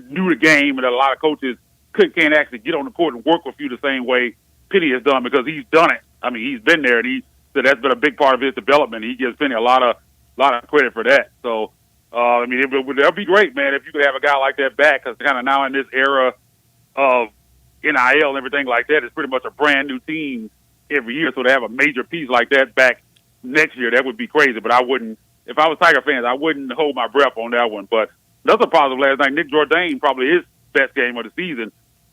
knew the game, and that a lot of coaches can't actually get on the court and work with you the same way Penny has done because he's done it. I mean, he's been there, and he said that's been a big part of his development. He gives Penny a lot of credit for that. So, I mean, that would be great, man, if you could have a guy like that back because kind of now in this era of NIL and everything like that, it's pretty much a brand-new team every year, so to have a major piece like that back next year, that would be crazy. But I wouldn't, if I was Tiger fans, I wouldn't hold my breath on that one. But another positive last night, Nick Jourdain, probably his best game of the season,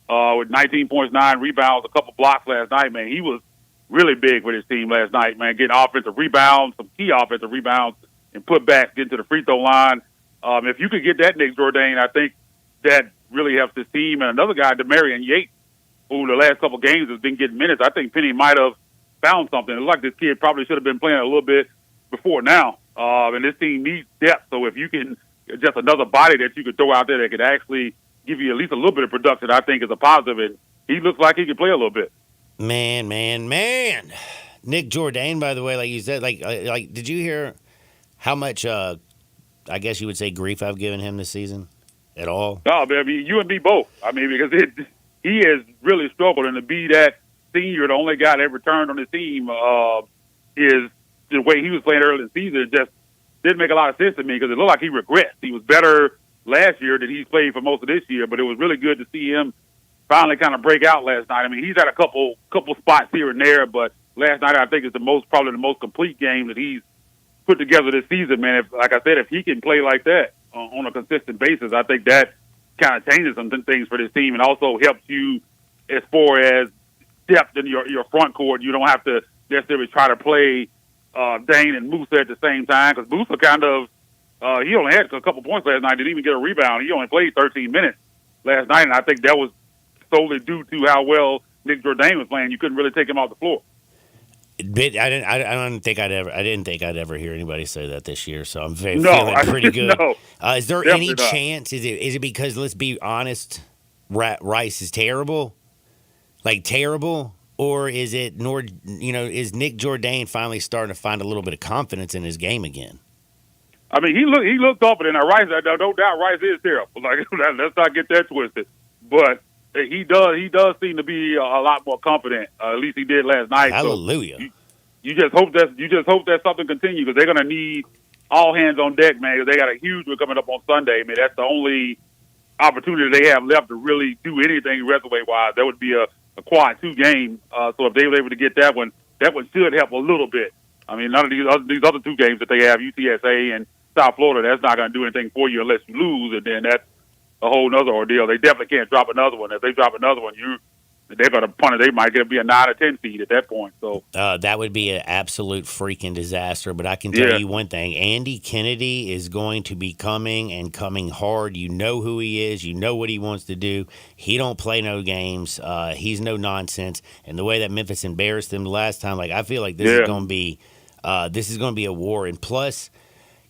with 19 points, 9 rebounds, a couple blocks last night, man. He was really big for his team last night, man, getting offensive rebounds, some key offensive rebounds, and putbacks, getting to the free throw line. If you could get that Nick Jourdain, I think that really helps his team. And another guy, Demarion Yates, who the last couple games has been getting minutes. I think Penny might have found something. It looked like this kid probably should have been playing a little bit before now. And this team needs depth. So if you can just another body that you could throw out there that could actually give you at least a little bit of production, I think is a positive. And he looks like he can play a little bit. Man. Nick Jourdain, by the way, like you said, like did you hear how much, I guess you would say, grief I've given him this season at all? No, baby, you and me both. I mean, because he has really struggled, and to be that senior, the only guy that returned on his team, is the way he was playing early in the season. It just didn't make a lot of sense to me because it looked like he regressed. He was better last year than he's played for most of this year, but it was really good to see him finally kind of break out last night. I mean, he's had a couple spots here and there, but last night, I think, is probably the most complete game that he's put together this season, man. Like I said, if he can play like that on a consistent basis, I think that kind of changes some things for this team and also helps you as far as depth in your front court. You don't have to necessarily try to play Dane and Musa at the same time, because Musa kind of he only had a couple points last night. Didn't even get a rebound. He only played 13 minutes last night, and I think that was solely due to how well Nick Jourdain was playing. You couldn't really take him off the floor. I didn't think I'd ever hear anybody say that this year. So I'm feeling pretty good. No, is there any chance? Is it because, let's be honest, Rice is terrible, like terrible, or is it is Nick Jourdain finally starting to find a little bit of confidence in his game again? I mean, he looked confident. Now, Rice, no doubt, Rice is terrible. Like, let's not get that twisted. But he does seem to be a lot more confident. At least he did last night. Hallelujah. So you just hope that something continues, because they're going to need all hands on deck, man. 'Cause they got a huge one coming up on Sunday. I mean, that's the only opportunity they have left to really do anything resume wise. That would be a quad 2 game. So if they were able to get that one should help a little bit. I mean, none of these other 2 games that they have, UTSA and South Florida, that's not going to do anything for you unless you lose, and then that's a whole nother ordeal. They definitely can't drop another one. If they drop another one, they're going to punt it. They might be a 9 or 10 seed at that point. So that would be an absolute freaking disaster. But I can tell you one thing: Andy Kennedy is going to be coming hard. You know who he is. You know what he wants to do. He don't play no games. He's no nonsense. And the way that Memphis embarrassed them the last time, like, I feel like this is going to be a war. And plus,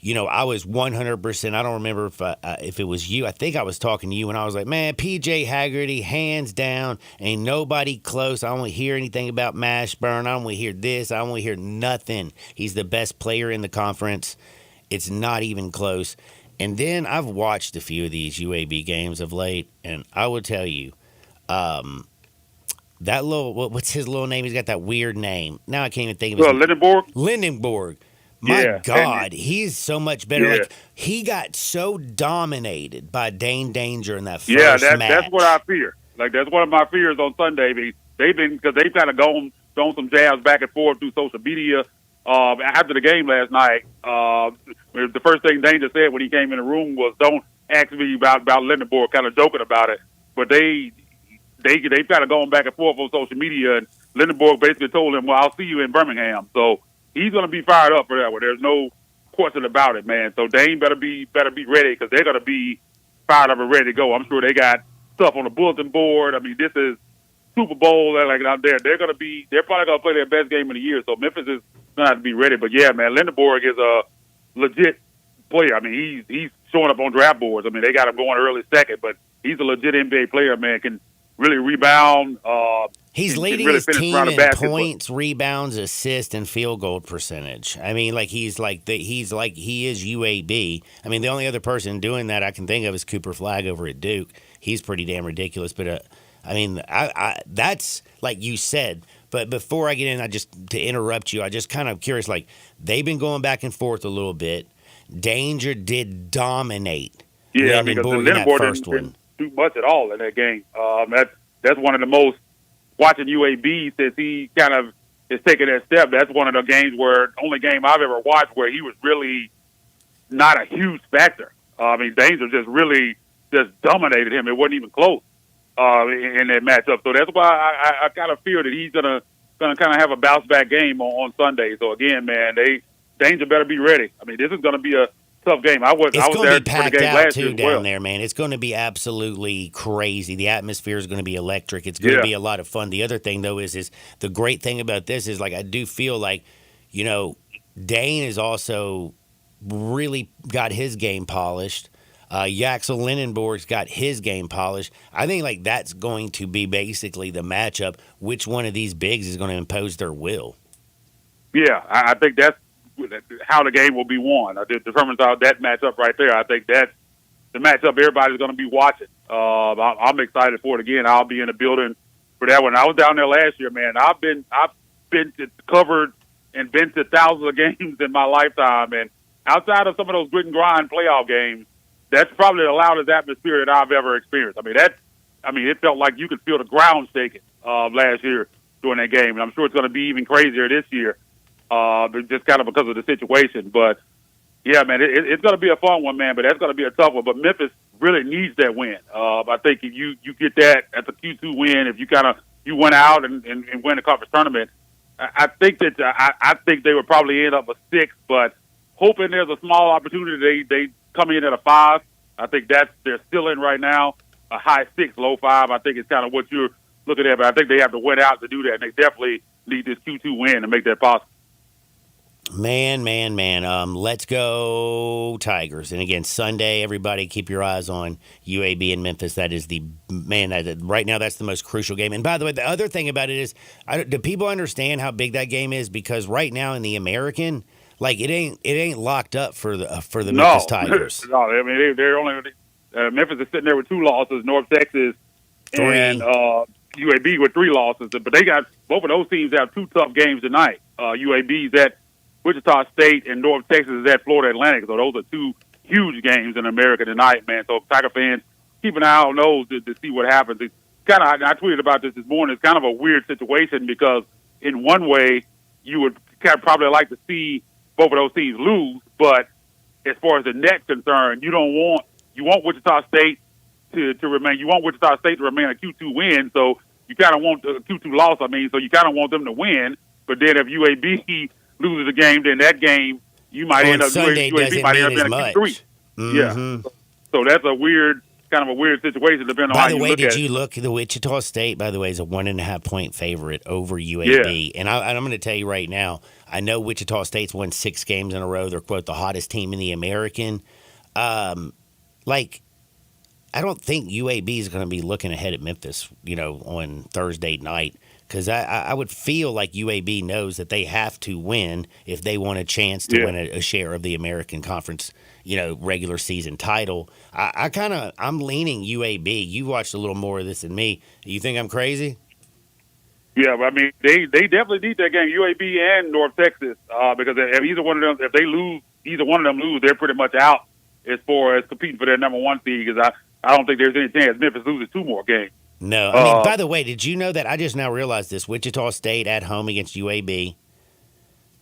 I was 100%. I don't remember if it was you. I think I was talking to you, and I was like, man, PJ Haggerty, hands down, ain't nobody close. I don't want to hear anything about Mashburn. I don't want to hear this. I don't want to hear nothing. He's the best player in the conference. It's not even close. And then I've watched a few of these UAB games of late, and I will tell you, that what's his little name? He's got that weird name. Now I can't even think of his name. Lindenborg. My God, he's so much better. Yeah. Like, he got so dominated by Dane Danger in that first match. That's what I fear. Like, that's one of my fears on Sunday. They've kind of gone some jabs back and forth through social media. After the game last night, the first thing Danger said when he came in the room was, "Don't ask me about Lindenborg," kind of joking about it. But they kind of gone back and forth on social media, and Lindenborg basically told him, "Well, I'll see you in Birmingham." So he's going to be fired up for that one. There's no question about it, man. So Dane better be ready, because they're going to be fired up and ready to go. I'm sure they got stuff on the bulletin board. I mean, this is Super Bowl. Like out there, they're probably going to play their best game of the year. So Memphis is going to have to be ready. But yeah, man, Lindenborg is a legit player. I mean, he's showing up on draft boards. I mean, they got him going early second, but he's a legit NBA player, man. Can really rebound. He's leading his team in points, rebounds, assists, and field goal percentage. I mean, like he is UAB. I mean, the only other person doing that I can think of is Cooper Flagg over at Duke. He's pretty damn ridiculous. But I mean, that's like you said. But before I get in, to interrupt you, I just kind of curious. Like, they've been going back and forth a little bit. Danger did dominate. Yeah, because Lindenborg didn't do much at all in that game. That's one of the most. Watching UAB since he kind of is taking that step, that's one of the only game I've ever watched where he was really not a huge factor. I mean, Danger just dominated him. It wasn't even close in that matchup. So that's why I kind of fear that he's gonna kind of have a bounce back game on Sunday. So again, man, Danger better be ready. I mean, this is going to be a tough game. I was there for the game last year as well. Down there, man. It's going to be absolutely crazy. The atmosphere is going to be electric. It's going to be a lot of fun. The other thing, though, is the great thing about this is, like, I do feel like, Dane has also really got his game polished. Yaxel Lindenborg's got his game polished. I think, like, that's going to be basically the matchup. Which one of these bigs is going to impose their will? Yeah, I think that's how the game will be won. It determines how that matchup right there. I think that's the matchup everybody's going to be watching. I'm excited for it again. I'll be in the building for that one. I was down there last year, man. I've been covered and been to thousands of games in my lifetime, and outside of some of those grit and grind playoff games, that's probably the loudest atmosphere that I've ever experienced. I mean, it felt like you could feel the ground shaking last year during that game. And I'm sure it's going to be even crazier this year, just kind of because of the situation. But, yeah, man, it's going to be a fun one, man, but that's going to be a tough one. But Memphis really needs that win. I think if you get that at the Q2 win, if you went out and win the conference tournament, I think they would probably end up a 6, but hoping there's a small opportunity they come in at a 5. I think they're still in right now, a high 6, low 5. I think it's kind of what you're looking at, but I think they have to win out to do that, and they definitely need this Q2 win to make that possible. Man. Let's go Tigers. And again, Sunday, everybody keep your eyes on UAB and Memphis. That is right now that's the most crucial game. And by the way, the other thing about it is, do people understand how big that game is? Because right now in the American, like it ain't locked up for the Memphis Tigers. No, I mean they're only Memphis is sitting there with 2 losses, North Texas 3. and UAB with 3 losses. But they got both of those teams have 2 tough games tonight. UAB's at Wichita State and North Texas is at Florida Atlantic. So those are 2 huge games in America tonight, man. So Tiger fans, keep an eye on those to see what happens. It's kind of, I tweeted about this morning. It's kind of a weird situation because in one way you would probably like to see both of those teams lose, but as far as the net's concerned, you want Wichita State to remain. You want Wichita State to remain a Q2 win, so you kind of want a Q2 loss. So you kind of want them to win. But then if UAB loses a game, then that game you might end up Sunday UAB might end up in a Q3. Mm-hmm. Yeah, so that's a weird situation depending on how you look at it. By the way, did you look? The Wichita State, by the way, is a 1.5 point favorite over UAB, and I'm going to tell you right now. I know Wichita State's won 6 games in a row. They're, quote, the hottest team in the American. I don't think UAB is going to be looking ahead at Memphis, on Thursday night, because I would feel like UAB knows that they have to win if they want a chance to win a share of the American Conference, regular season title. I'm leaning UAB. You watched a little more of this than me. You think I'm crazy? Yeah, but I mean, they definitely need that game, UAB and North Texas, because if either one of them, either one of them lose, they're pretty much out as far as competing for their number 1 seed. Because I don't think there's any chance Memphis loses 2 more games. No, I mean, by the way, did you know that I just now realized this? Wichita State at home against UAB,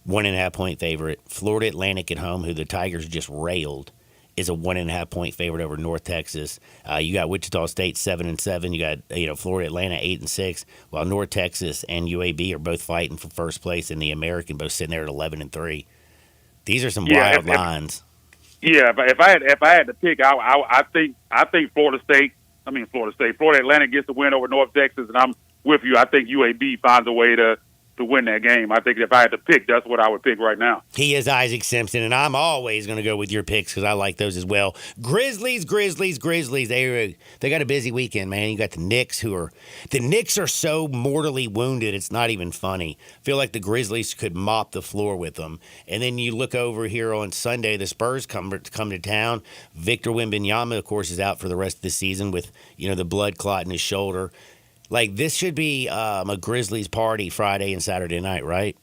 1.5 point favorite. Florida Atlantic at home, who the Tigers just railed, is a 1.5 point favorite over North Texas. You got Wichita State 7-7. You got Florida Atlantic 8-6. While North Texas and UAB are both fighting for first place in the American, both sitting there at 11-3. These are some wild lines. If I had to pick, I think Florida Atlantic gets the win over North Texas, and I'm with you. I think UAB finds a way to win that game. I think if I had to pick, that's what I would pick right now. He is Isaac Simpson, and I'm always going to go with your picks because I like those as well. Grizzlies. They got a busy weekend, man. You got the Knicks, the Knicks are so mortally wounded, it's not even funny. I feel like the Grizzlies could mop the floor with them. And then you look over here on Sunday, the Spurs come to town. Victor Wembanyama, of course, is out for the rest of the season with, the blood clot in his shoulder. Like, this should be a Grizzlies party Friday and Saturday night, right?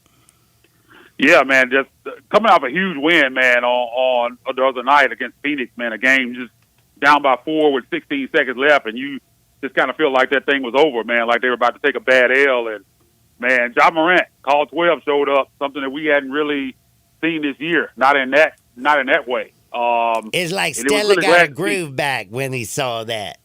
Yeah, man, just coming off a huge win, man, on the other night against Phoenix, man, a game just down by 4 with 16 seconds left, and you just kind of feel like that thing was over, man, like they were about to take a bad L. And, man, Ja Morant, call 12, showed up, something that we hadn't really seen this year, not in that way. It's like Stella got a groove back when he saw that.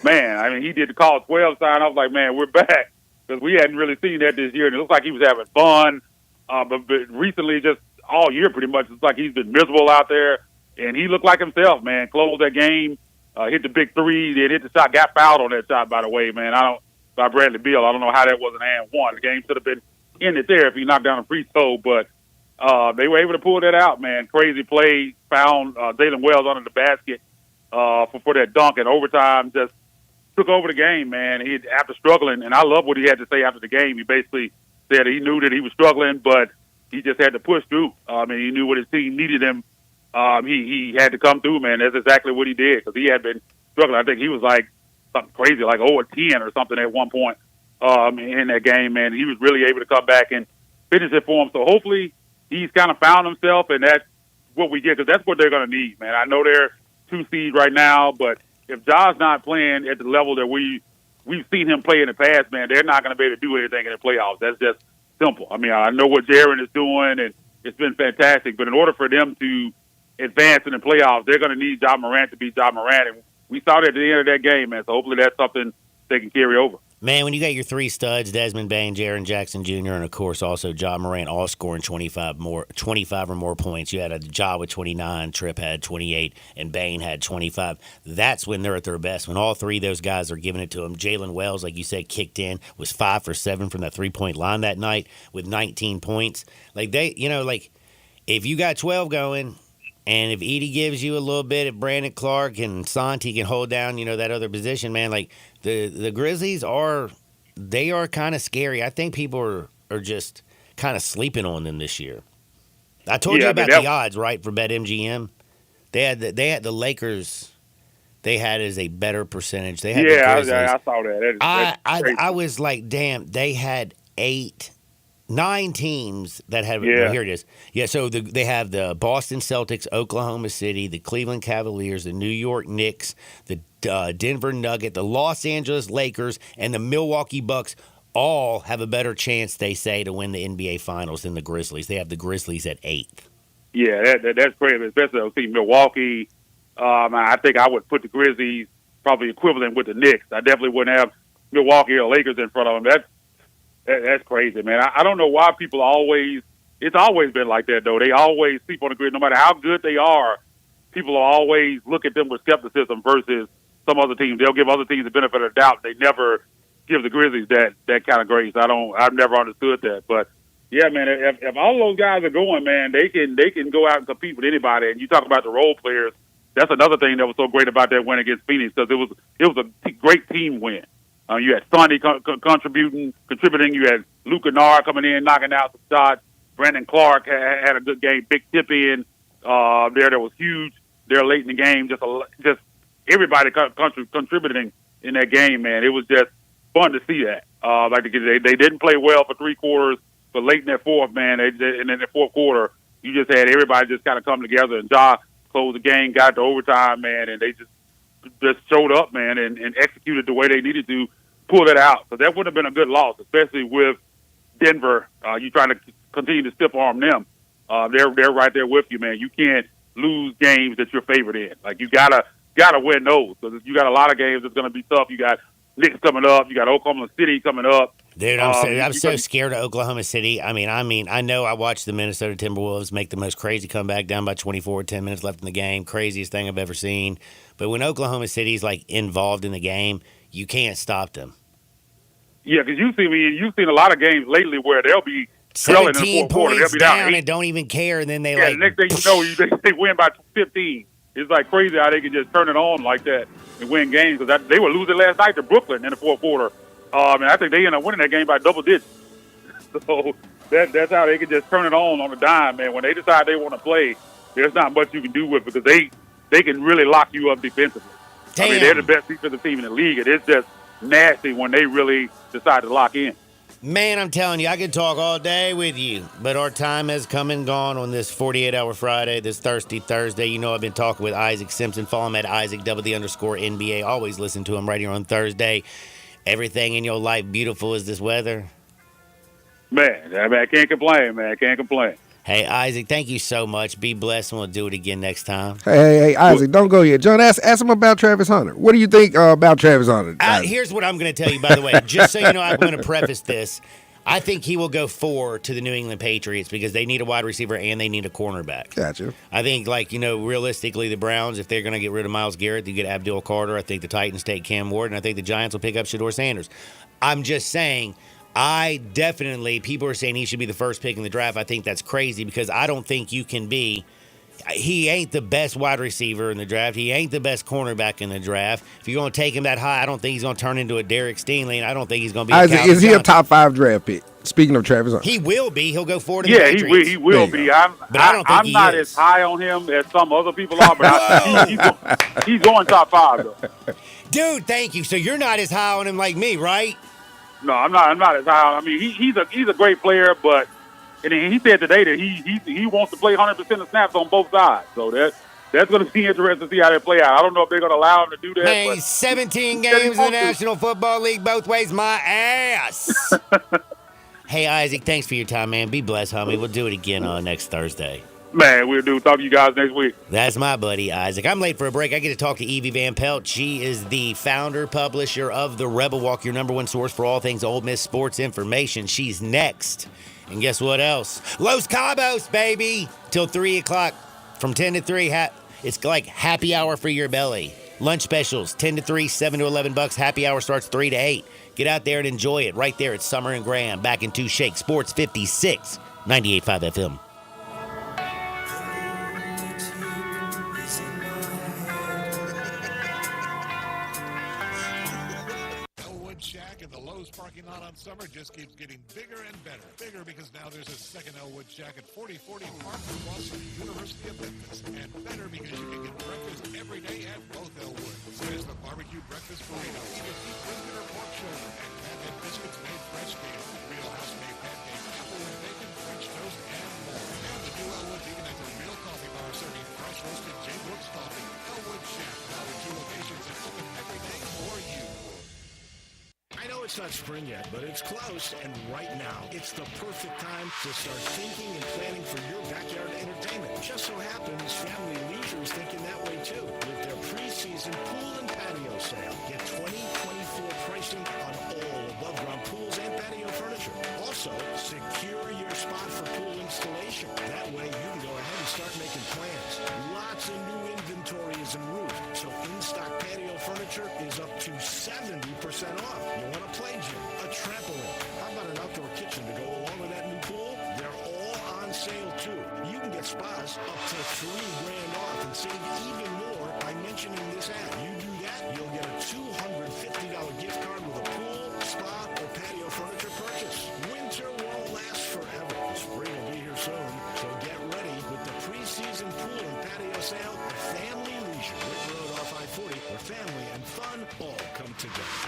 Man, I mean, he did the call 12 sign. I was like, man, we're back, because we hadn't really seen that this year, and it looks like he was having fun. But recently, just all year pretty much, it's like he's been miserable out there, and he looked like himself, man. Closed that game, hit the big 3, then hit the shot, got fouled on that shot, by the way, man. By Bradley Beal. I don't know how that wasn't and one. The game should have been ended there if he knocked down a free throw, but they were able to pull that out, man. Crazy play, found Jalen Wells under the basket for that dunk in overtime, just took over the game, man. After struggling, and I love what he had to say after the game. He basically said he knew that he was struggling, but he just had to push through. He knew what his team needed him. He had to come through, man. That's exactly what he did, because he had been struggling. I think he was like something crazy, like 0-10 or something at one point in that game, man. He was really able to come back and finish it for him. So hopefully he's kind of found himself, and that's what we get, because that's what they're going to need, man. I know they're 2 seed right now, but if Ja's not playing at the level that we we've seen him play in the past, man, they're not going to be able to do anything in the playoffs. That's just simple. I mean, I know what Jaren is doing, and it's been fantastic. But in order for them to advance in the playoffs, they're going to need Ja Morant to be Ja Morant. And we saw that at the end of that game, man. So hopefully that's something they can carry over. Man, when you got your three studs, Desmond Bain, Jaren Jackson Jr., and, of course, also Ja Morant, all scoring 25 or more points. You had a Ja with 29, Tripp had 28, and Bain had 25. That's when they're at their best, when all three of those guys are giving it to them. Jalen Wells, like you said, kicked in, was 5 for 7 from that three-point line that night with 19 points. Like, if you got 12 going, and if Edey gives you a little bit, if Brandon Clark and Santi can hold down, that other position, man, like, the Grizzlies are kind of scary. I think people are just kind of sleeping on them this year. I told you about the odds, right, for BetMGM. They had the Lakers. They had as a better percentage. They had I saw that. I was like, damn. They had 9 teams that had. Yeah. Here it is. Yeah. So they have the Boston Celtics, Oklahoma City, the Cleveland Cavaliers, the New York Knicks, the Denver Nuggets, the Los Angeles Lakers, and the Milwaukee Bucks all have a better chance, they say, to win the NBA Finals than the Grizzlies. They have the Grizzlies at 8th. Yeah, that's great, especially I see Milwaukee. I think I would put the Grizzlies probably equivalent with the Knicks. I definitely wouldn't have Milwaukee or Lakers in front of them. That's crazy, man. I don't know why people it's always been like that, though. They always sleep on the Grizzlies. No matter how good they are, people will always look at them with skepticism versus some other teams. They'll give other teams the benefit of the doubt. They never give the Grizzlies that kind of grace. I've never understood that. But, yeah, man, if all those guys are going, man, they can go out and compete with anybody. And you talk about the role players, that's another thing that was so great about that win against Phoenix, because it was a great team win. You had Sonny contributing. You had Luke Kennard coming in, knocking out some shots. Brandon Clark had a good game. Big tip in there that was huge there late in the game. Just everybody contributing in that game, man. It was just fun to see that. They didn't play well for 3 quarters, but late in that fourth, man, and in the fourth quarter, you just had everybody just kind of come together, and Ja closed the game, got to overtime, man, and they just showed up, man, and executed the way they needed to pull it out. So that would have been a good loss, especially with Denver. You trying to continue to stiff arm them. They're right there with you, man. You can't lose games that you're favored in. Like, you gotta win those. So you got a lot of games that's going to be tough. You got Knicks coming up. You got Oklahoma City coming up. Dude, I'm so scared of Oklahoma City. I mean, I know I watched the Minnesota Timberwolves make the most crazy comeback down by 24 with 10 minutes left in the game. Craziest thing I've ever seen. But when Oklahoma City's, like, involved in the game, you can't stop them. Yeah, because you've seen a lot of games lately where they'll be 17 points down and don't even care, and then they the next thing you know, they win by 15. It's like crazy how they can just turn it on like that and win games. Because they were losing last night to Brooklyn in the fourth quarter. And I think they ended up winning that game by double digits. So that's how they can just turn it on a dime, man. When they decide they want to play, there's not much you can do with it because they can really lock you up defensively. Damn. I mean, they're the best defensive team in the league, and it's just nasty when they really decide to lock in. Man, I'm telling you, I could talk all day with you, but our time has come and gone on this 48-hour Friday, this Thirsty Thursday. You know I've been talking with Isaac Simpson. Follow him at IsaacW_NBA. Always listen to him right here on Thursday. Everything in your life beautiful as this weather? Man, I can't complain, man. I can't complain. Hey, Isaac, thank you so much. Be blessed, and we'll do it again next time. Hey, Isaac, don't go yet. John, ask him about Travis Hunter. What do you think about Travis Hunter? Here's what I'm going to tell you, by the way. Just so you know, I'm going to preface this. I think he will go 4 to the New England Patriots because they need a wide receiver and they need a cornerback. Gotcha. I think, realistically, the Browns, if they're going to get rid of Myles Garrett, they get Abdul Carter. I think the Titans take Cam Ward, and I think the Giants will pick up Shedeur Sanders. I'm just saying, people are saying he should be the first pick in the draft. I think that's crazy because I don't think you can be. He ain't the best wide receiver in the draft. He ain't the best cornerback in the draft. If you're going to take him that high, I don't think he's going to turn into a Derek Stingley, and I don't think he's going to be Isaac, is he a top 5 draft pick? Speaking of Travis Hunter. He will be. He'll go 4 to the Patriots. Yeah, he will be. I'm not as high on him as some other people are, but he's going top 5, though. Dude, thank you. So you're not as high on him like me, right? No, I'm not as high. I mean, he's a great player, but he said today that he wants to play 100% of snaps on both sides. So That's going to be interesting to see how they play out. I don't know if they're going to allow him to do that. Man, but he's 17 games in the National Football League both ways. My ass. Hey, Isaac, thanks for your time, man. Be blessed, homie. We'll do it again next Thursday. Man, we'll do. Talk to you guys next week. That's my buddy, Isaac. I'm late for a break. I get to talk to Evie Van Pelt. She is the founder, publisher of The Rebel Walk, your number one source for all things Ole Miss sports information. She's next. And guess what else? Los Cabos, baby. Till 3 o'clock. From 10 to 3, it's like happy hour for your belly. Lunch specials, 10 to 3, 7 to $11. Happy hour starts 3 to 8. Get out there and enjoy it right there at Summer and Graham. Back in 2 Shake. Sports 56, 98.5 FM. Shack and the Lowe's parking lot on Summer just keeps getting bigger and better. Bigger because now there's a second Elwood Shack at 4040 Park across from the University of Memphis. And better because you can get breakfast every day at both Elwoods. There's the barbecue breakfast burrito, either beef brisket or pork shoulder, and pancake biscuits made fresh daily. Real house-made pancakes, apple and bacon, French toast, and more. And the new Elwoods even has a real coffee bar serving fresh roasted J. Brooks coffee. Elwood Shack, now in 2 locations and open every day for you. I know it's not spring yet, but it's close, and right now, it's the perfect time to start thinking and planning for your backyard entertainment. Just so happens Family Leisure is thinking that way too, with their preseason pool and patio sale. Get 2024 pricing on all above-ground pools and patio furniture. Also, secure your spot for pool installation. That way, you can go ahead and start making plans. Lots of new inventory is en route, so in-stock patio furniture is up to 70% off. You want a play gym, a trampoline, how about an outdoor kitchen to go along with that new pool? They're all on sale too. You can get spas up to $3,000 off and save even more by mentioning this ad. You do that, you'll get a $250 gift card with a pool, spa, or patio furniture purchase. Winter won't last forever. The spring will be here soon, so get ready with the preseason pool and patio sale at Family Leisure, Wick Road off I-40, where family and fun all come together.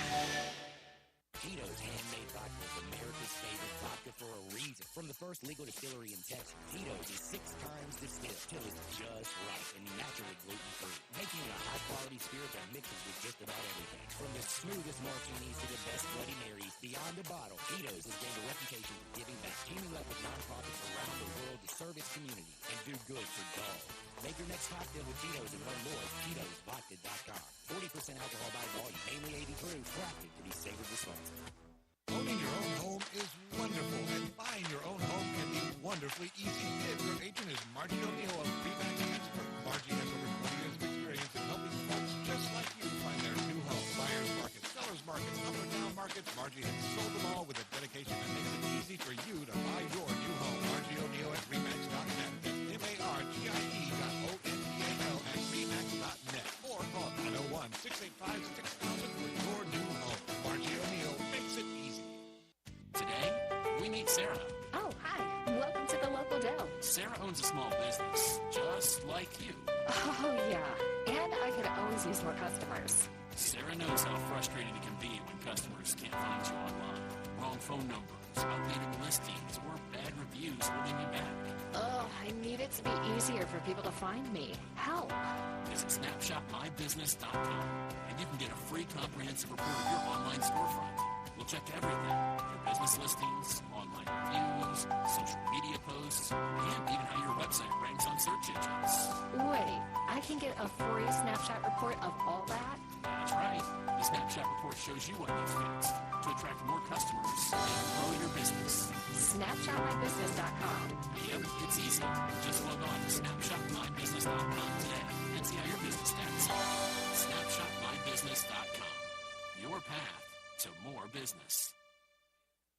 Tito's Handmade Vodka is America's favorite vodka for a reason. From the first legal distillery in Texas, Tito's is 6 times distilled till it's just right and naturally gluten-free, making it a high-quality spirit that mixes with just about everything. From the smoothest martinis to the best Bloody Marys, beyond the bottle, Tito's has gained a reputation for giving back, teaming up with nonprofits around the world to serve its community and do good for dogs. Make your next cocktail with Tito's and learn more at Tito'sVodka.com. 40% alcohol by volume, mainly 80 proof, crafted to be savored responsibly. Owning your own home is wonderful, and buying your own home can be wonderfully easy if your agent is Margie O'Neill of Remax Expert. Margie has over 20 years of experience in helping folks just like you find their new home. Buyer's market, seller's market, up and down markets, Margie has sold them all with a dedication that makes it easy for you to buy your new home. Margie O'Neill at Remax.net. That's MARGIE.ONEAL at Remax.net. Or call 901-685-6000 for your new home. Margie O'Neill makes it easy. Today, we meet Sarah. Oh, hi. Welcome to the local Dell. Sarah owns a small business, just like you. Oh, yeah. And I could always use more customers. Sarah knows how frustrating it can be when customers can't find you online. Wrong phone numbers, outdated listings, or bad reviews holding you back. Oh, I need it to be easier for people to find me. Help. Visit SnapshotMyBusiness.com and you can get a free comprehensive report of your online storefront. We'll check everything, your business listings, online reviews, social media posts, and even how your website ranks on search engines. Wait, I can get a free snapshot report of all that? That's right. The Snapshot report shows you what you fixed to attract more customers and grow your business. SnapshotMyBusiness.com. Yep, it's easy. Just log on to SnapshotMyBusiness.com today and see how your business stands. SnapshotMyBusiness.com. Your path to more business.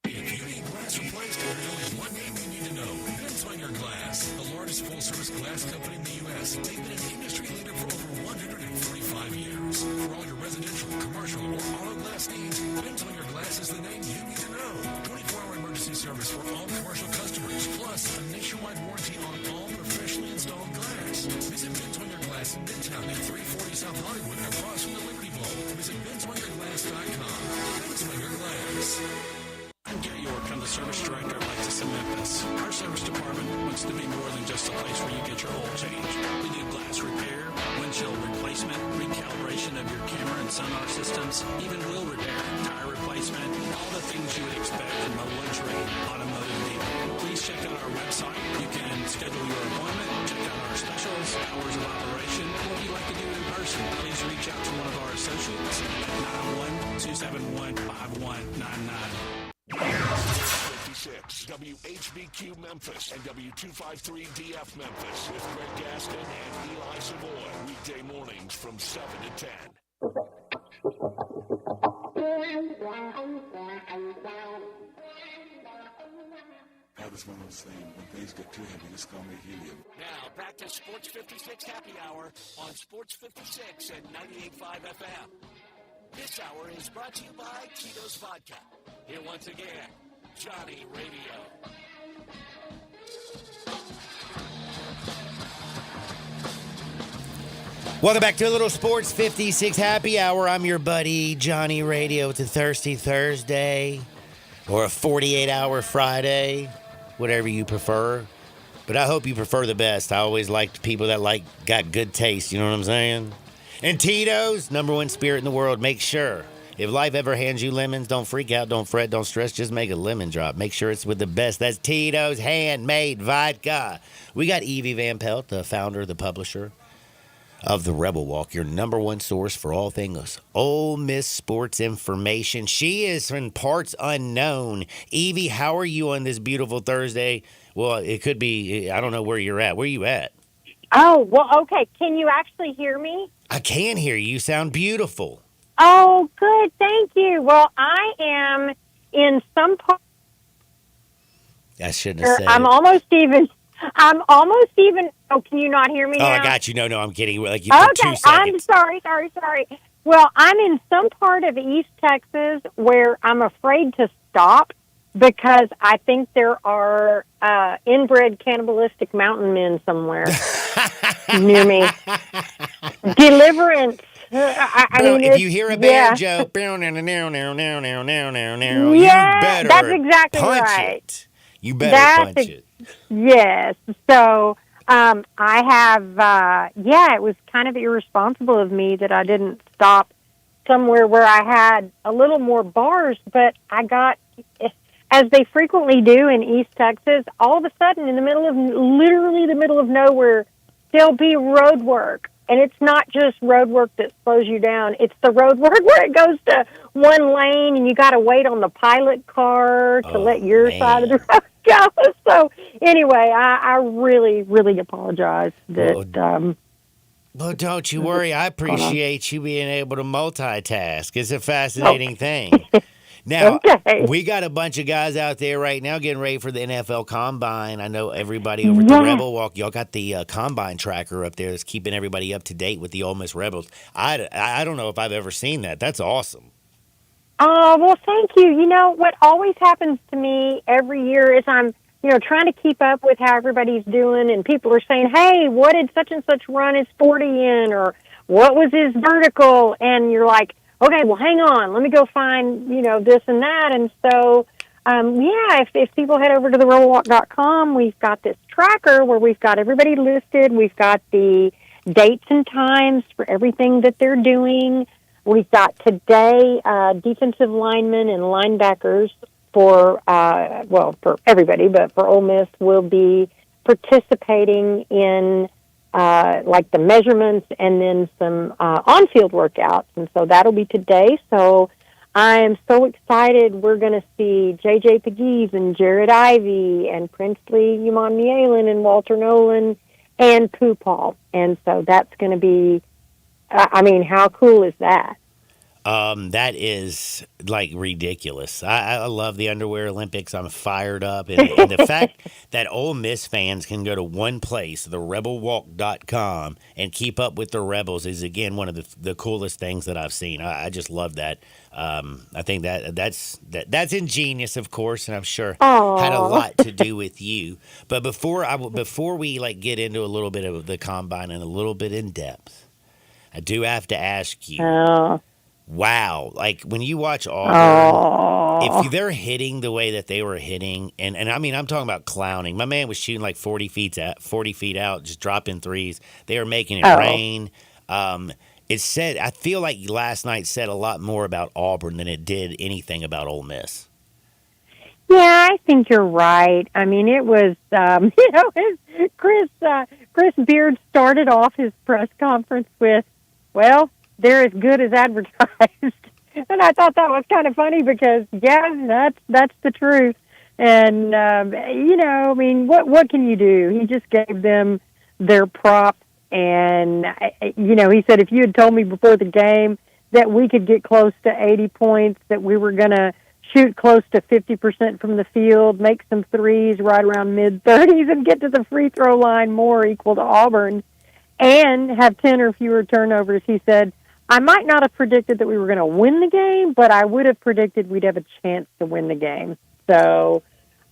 If you need glass replaced, there is one name you need to know. Binswanger Glass, the largest full-service glass company in the U.S. They've been an industry leader for over 145 years. For all your residential, commercial, or auto glass needs, Binswanger Glass is the name you need to know. 24-hour emergency service for all commercial customers, plus a nationwide warranty on all professionally installed glass. Visit Binswanger Glass in Midtown at 340 South Hollywood across from the Liberty Bowl. Visit BinswangerGlass.com. Binswanger Glass. I'm Gary York. I'm the service director of Lexus in Memphis. Our service department wants to be more than just a place where you get your oil changed. We do glass glass repair, windshield replacement, recalibration of your camera and sonar systems, even wheel repair, tire replacement, all the things you would expect from a luxury automotive dealer. Please check out our website. You can schedule your appointment, check out our specials, hours of operation, or if you'd like to do it in person, please reach out to one of our associates at 901-271-5199. 56 WHBQ Memphis and W253DF Memphis with Greg Gaston and Eli Savoy. Weekday mornings from 7 to 10. That was one of those things. When things get too heavy, just call me helium. Now, back to Sports 56 Happy Hour on Sports 56 and 98.5 FM. This hour is brought to you by Tito's Vodka. Here once again, Johnny Radio. Welcome back to a little Sports 56 Happy Hour. I'm your buddy, Johnny Radio. It's a Thirsty Thursday or a 48-hour Friday, whatever you prefer. But I hope you prefer the best. I always liked people that got good taste, you know what I'm saying? And Tito's, number one spirit in the world. Make sure, if life ever hands you lemons, don't freak out, don't fret, don't stress. Just make a lemon drop. Make sure it's with the best. That's Tito's Handmade Vodka. We got Evie Van Pelt, the founder, the publisher of the Rebel Walk, your number one source for all things Ole Miss sports information. She is in parts unknown. Evie, how are you on this beautiful Thursday? Well, it could be, I don't know where you're at. Where are you at? Oh, well, okay. Can you actually hear me? I can hear you. You sound beautiful. Oh, good. Thank you. Well, I am in some part. I shouldn't have said I'm almost even. Oh, can you not hear me now? I got you. No, I'm kidding. Like Okay, for 2 seconds. I'm sorry. Well, I'm in some part of East Texas where I'm afraid to stop because I think there are inbred cannibalistic mountain men somewhere near me. Deliverance. I mean, if you hear a banjo, you better that's exactly punch right. it. You better punch it. Yes. So I have, it was kind of irresponsible of me that I didn't stop somewhere where I had a little more bars, but I got, as they frequently do in East Texas, all of a sudden in the middle of, literally the middle of nowhere, there'll be road work. And it's not just road work that slows you down. It's the road work where it goes to one lane and you got to wait on the pilot car to let your side of the road go. So anyway, I really, really apologize that. Well, don't you worry. I appreciate you being able to multitask. It's a fascinating thing. Now, we got a bunch of guys out there right now getting ready for the NFL Combine. I know everybody over at the Rebel Walk, y'all got the Combine tracker up there that's keeping everybody up to date with the Ole Miss Rebels. I don't know if I've ever seen that. That's awesome. Well, thank you. You know, what always happens to me every year is I'm, trying to keep up with how everybody's doing, and people are saying, hey, what did such and such run his 40 in, or what was his vertical? And you're like, okay, well, hang on. Let me go find, this and that. And so, if people head over to therebelwalk.com, we've got this tracker where we've got everybody listed. We've got the dates and times for everything that they're doing. We've got today defensive linemen and linebackers for everybody, but for Ole Miss will be participating in the measurements and then some on-field workouts. And so that'll be today. So I am so excited. We're going to see J.J. Pegues and Jared Ivey and Princely Umanmielen and Walter Nolan and Pooh Paul. And so that's going to be, how cool is that? That is ridiculous. I love the Underwear Olympics. I'm fired up. And the fact that Ole Miss fans can go to one place, therebelwalk.com, and keep up with the Rebels is, again, one of the coolest things that I've seen. I just love that. I think that's ingenious, of course, and I'm sure had a lot to do with you. But before we get into a little bit of the Combine and a little bit in depth, I do have to ask you. Wow. When you watch Auburn, if they're hitting the way that they were hitting, and I mean, I'm talking about clowning. My man was shooting like 40 feet out, just dropping threes. They were making it rain. It said, I feel like last night said a lot more about Auburn than it did anything about Ole Miss. Yeah, I think you're right. I mean, it was, Chris Beard started off his press conference with, well, they're as good as advertised. And I thought that was kind of funny because, yeah, that's the truth. And, I mean, what can you do? He just gave them their props. And, he said, if you had told me before the game that we could get close to 80 points, that we were going to shoot close to 50% from the field, make some threes right around mid-30s, and get to the free throw line more equal to Auburn, and have 10 or fewer turnovers, he said, I might not have predicted that we were going to win the game, but I would have predicted we'd have a chance to win the game. So,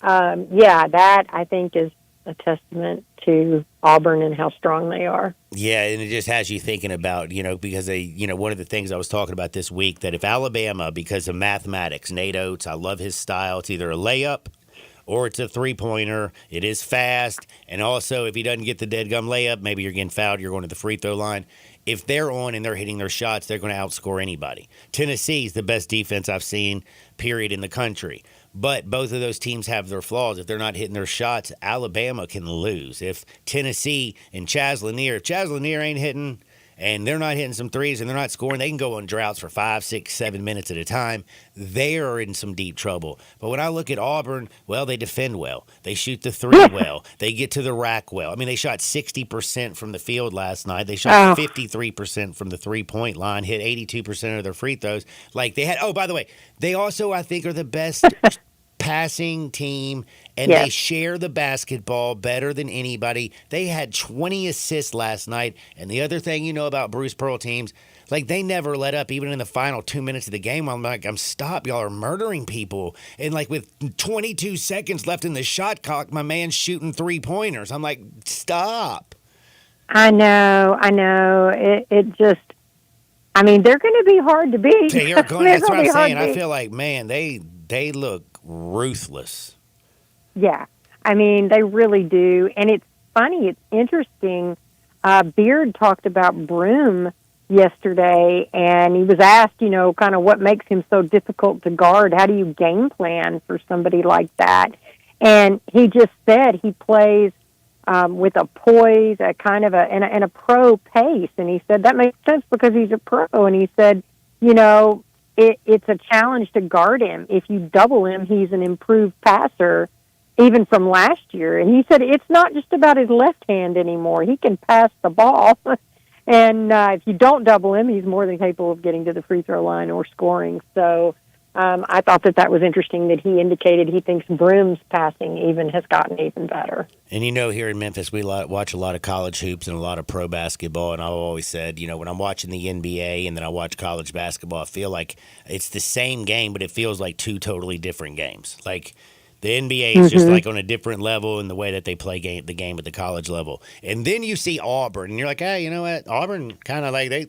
that I think is a testament to Auburn and how strong they are. Yeah, and it just has you thinking about, because one of the things I was talking about this week, that if Alabama, because of mathematics, Nate Oates, I love his style, it's either a layup or it's a three-pointer. It is fast, and also if he doesn't get the dead gum layup, maybe you're getting fouled, you're going to the free throw line. If they're on and they're hitting their shots, they're going to outscore anybody. Tennessee's the best defense I've seen, period, in the country. But both of those teams have their flaws. If they're not hitting their shots, Alabama can lose. If Tennessee and Chaz Lanier ain't hitting and they're not hitting some threes and they're not scoring, they can go on droughts for 5, 6, 7 minutes at a time. They are in some deep trouble. But when I look at Auburn, well, they defend well. They shoot the three well. They get to the rack well. I mean, they shot 60% from the field last night. They shot 53% from the three-point line, hit 82% of their free throws. Like they had. Oh, by the way, they also, I think, are the best passing team, and they share the basketball better than anybody. They had 20 assists last night, and the other thing about Bruce Pearl teams, like they never let up, even in the final 2 minutes of the game. I'm like, stop, y'all are murdering people. And like with 22 seconds left in the shot clock, my man's shooting three-pointers. I'm like, stop. I know. It just, I mean, they're going to be hard to beat. That's what I'm saying. I feel like, man, they look ruthless. Yeah, I mean, they really do. And it's funny, it's interesting. Beard talked about Broome yesterday, and he was asked, kind of what makes him so difficult to guard. How do you game plan for somebody like that? And he just said he plays with a poise, a kind of and a pro pace. And he said that makes sense because he's a pro. And he said, it's a challenge to guard him. If you double him, he's an improved passer, even from last year. And he said it's not just about his left hand anymore. He can pass the ball. And if you don't double him, he's more than capable of getting to the free throw line or scoring. So I thought that was interesting that he indicated he thinks Broome's passing has gotten even better. And here in Memphis, we watch a lot of college hoops and a lot of pro basketball. And I've always said, when I'm watching the NBA and then I watch college basketball, I feel like it's the same game, but it feels like two totally different games. Like the NBA is just like on a different level in the way that they play the game at the college level. And then you see Auburn, and you're like, hey, you know what? Auburn kind of like they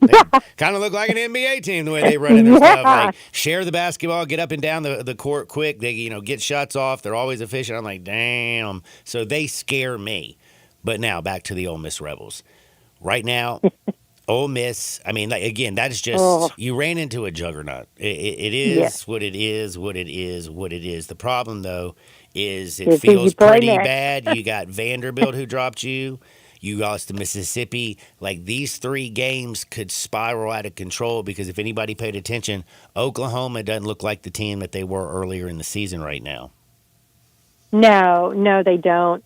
kind of look like an NBA team the way they run their stuff. Like share the basketball, get up and down the court quick. They get shots off. They're always efficient. I'm like, damn. So they scare me. But now back to the Ole Miss Rebels. Right now, Ole Miss, I mean, again, that's just, you ran into a juggernaut. It is what it is, what it is, what it is. The problem, though, is it feels pretty bad. You got Vanderbilt who dropped you. You lost to Mississippi. Like, these 3 games could spiral out of control because if anybody paid attention, Oklahoma doesn't look like the team that they were earlier in the season right now. No, they don't.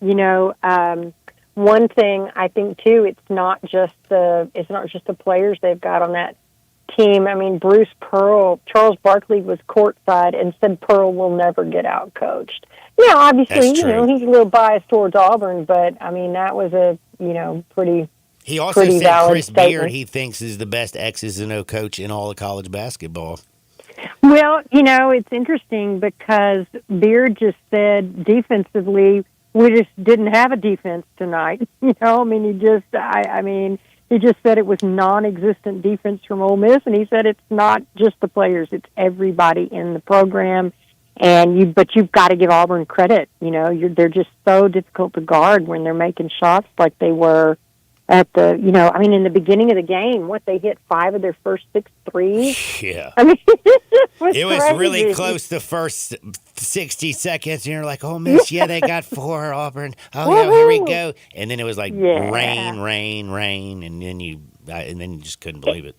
One thing I think too, it's not just the players they've got on that team. I mean, Charles Barkley was courtside and said Pearl will never get out coached. Yeah, obviously, he's a little biased towards Auburn, but I mean that was a pretty. He also said Chris Beard he thinks is the best X's and O coach in all of college basketball. Well, it's interesting because Beard just said defensively, we just didn't have a defense tonight. He just said it was non-existent defense from Ole Miss, and he said it's not just the players, it's everybody in the program. But you've got to give Auburn credit. They're just so difficult to guard when they're making shots like they were at the, in the beginning of the game. They hit 5 of their first 6 threes. Yeah. I mean, it was really close the first 60 seconds, and you're like, oh, Miss, yeah, they got 4, Auburn. Oh, yeah, here we go. And then it was like rain, and then you just couldn't believe it.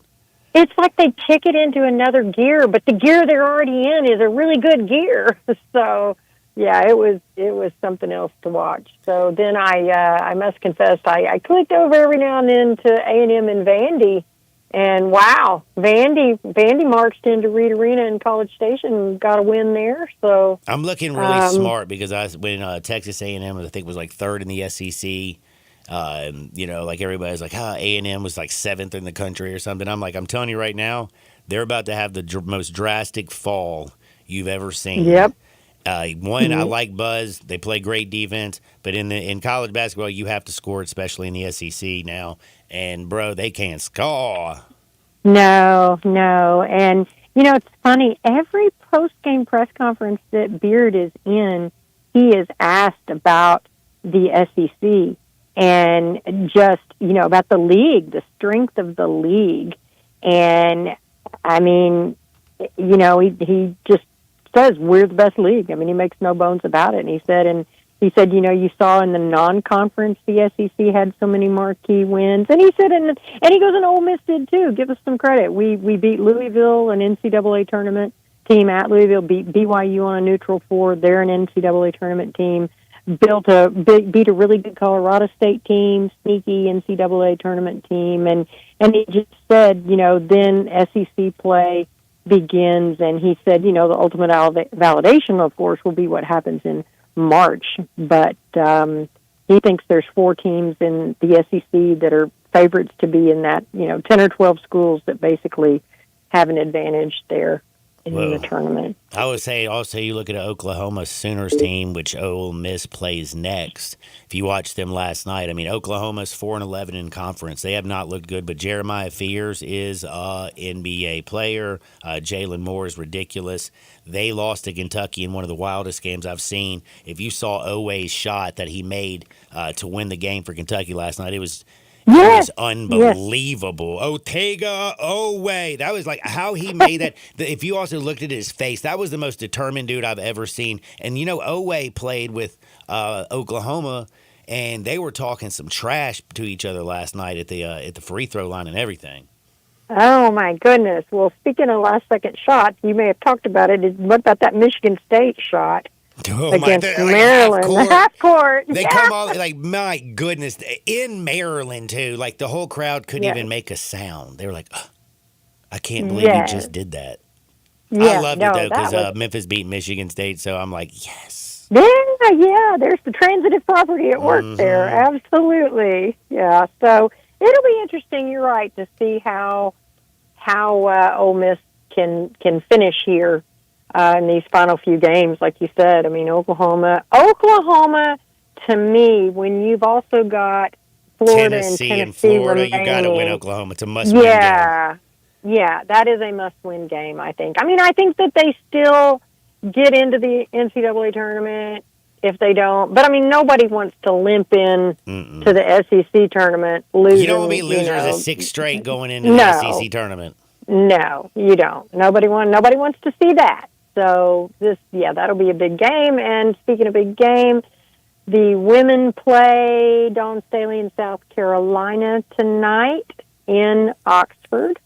It's like they kick it into another gear, but the gear they're already in is a really good gear. So, yeah, it was something else to watch. So then I must confess, I clicked over every now and then to A&M and Vandy, and wow, Vandy marched into Reed Arena in College Station and got a win there. So I'm looking really smart because when Texas A&M, I think, was like 3rd in the SEC. Like everybody's like, A&M was like 7th in the country or something. I'm like, I'm telling you right now, they're about to have the most drastic fall you've ever seen. Yep. I like Buzz. They play great defense, but in college basketball, you have to score, especially in the SEC now. And bro, they can't score. No. And it's funny. Every post-game press conference that Beard is in, he is asked about the SEC. And just, about the league, the strength of the league. And, I mean, he just says we're the best league. I mean, he makes no bones about it. And he said, you saw in the non-conference the SEC had so many marquee wins. And he said, and he goes, and Ole Miss did too. Give us some credit. We beat Louisville, an NCAA tournament team at Louisville, beat BYU on a neutral floor. They're an NCAA tournament team. Beat a really good Colorado State team, sneaky NCAA tournament team, and he just said, then SEC play begins, and he said, the ultimate validation, of course, will be what happens in March, but he thinks there's 4 teams in the SEC that are favorites to be in that, 10 or 12 schools that basically have an advantage there in the tournament. I would say also you look at an Oklahoma Sooners team, which Ole Miss plays next. If you watched them last night, I mean, Oklahoma's 4-11 in conference. They have not looked good, but Jeremiah Fears is a NBA player. Jalen Moore is ridiculous. They lost to Kentucky in one of the wildest games I've seen. If you saw Oweh's shot that he made to win the game for Kentucky last night, it was unbelievable. Yes. Otega Oweh. That was like how he made that. If you also looked at his face, that was the most determined dude I've ever seen. And, Oweh played with Oklahoma, and they were talking some trash to each other last night at the free throw line and everything. Oh, my goodness. Well, speaking of last-second shots, you may have talked about it. What about that Michigan State shot? Against Maryland. Half court. They come all my goodness, in Maryland too. Like the whole crowd couldn't even make a sound. They were like, oh, I can't believe you just did that. I loved it though because Memphis beat Michigan State, so I'm like, yes. Yeah. There's the transitive property at work there. Absolutely. Yeah. So it'll be interesting. You're right, to see how Ole Miss can finish here. In these final few games, like you said. I mean, Oklahoma, to me, when you've also got Florida and Tennessee and Florida, remaining, you got to win Oklahoma. It's a must-win game. Yeah, that is a must-win game, I think. I mean, I think that they still get into the NCAA tournament if they don't. But, I mean, nobody wants to limp in to the SEC tournament losing. You don't want to be losers at 6 straight going into the SEC tournament. No, you don't. Nobody wants to see that. So that'll be a big game. And speaking of big game, the women play Dawn Staley in South Carolina tonight in Oxford.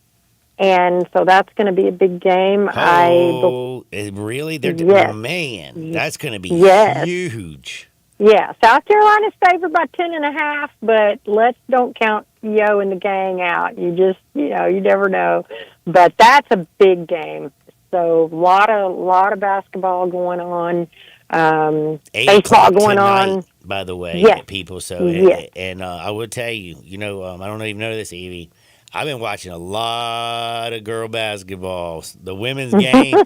And so that's going to be a big game. Really? Man, that's going to be huge. Yeah, South Carolina's favored by 10.5, but don't count Yo and the gang out. You just, you never know. But that's a big game. So a lot of basketball going on. 8 baseball going tonight, on. By the way, people. So, and I will tell you, I don't even know this, Evie. I've been watching a lot of girl basketball. The women's game,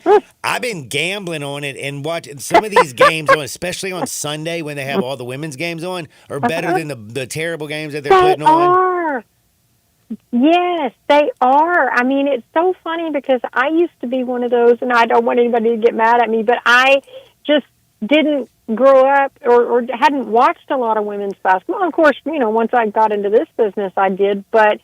I've been gambling on it and watching some of these games, especially on Sunday when they have all the women's games on, are better than the terrible games that they're putting on. Yes, they are. I mean, it's so funny because I used to be one of those, and I don't want anybody to get mad at me, but I just didn't grow up or hadn't watched a lot of women's basketball. Of course, once I got into this business, I did, but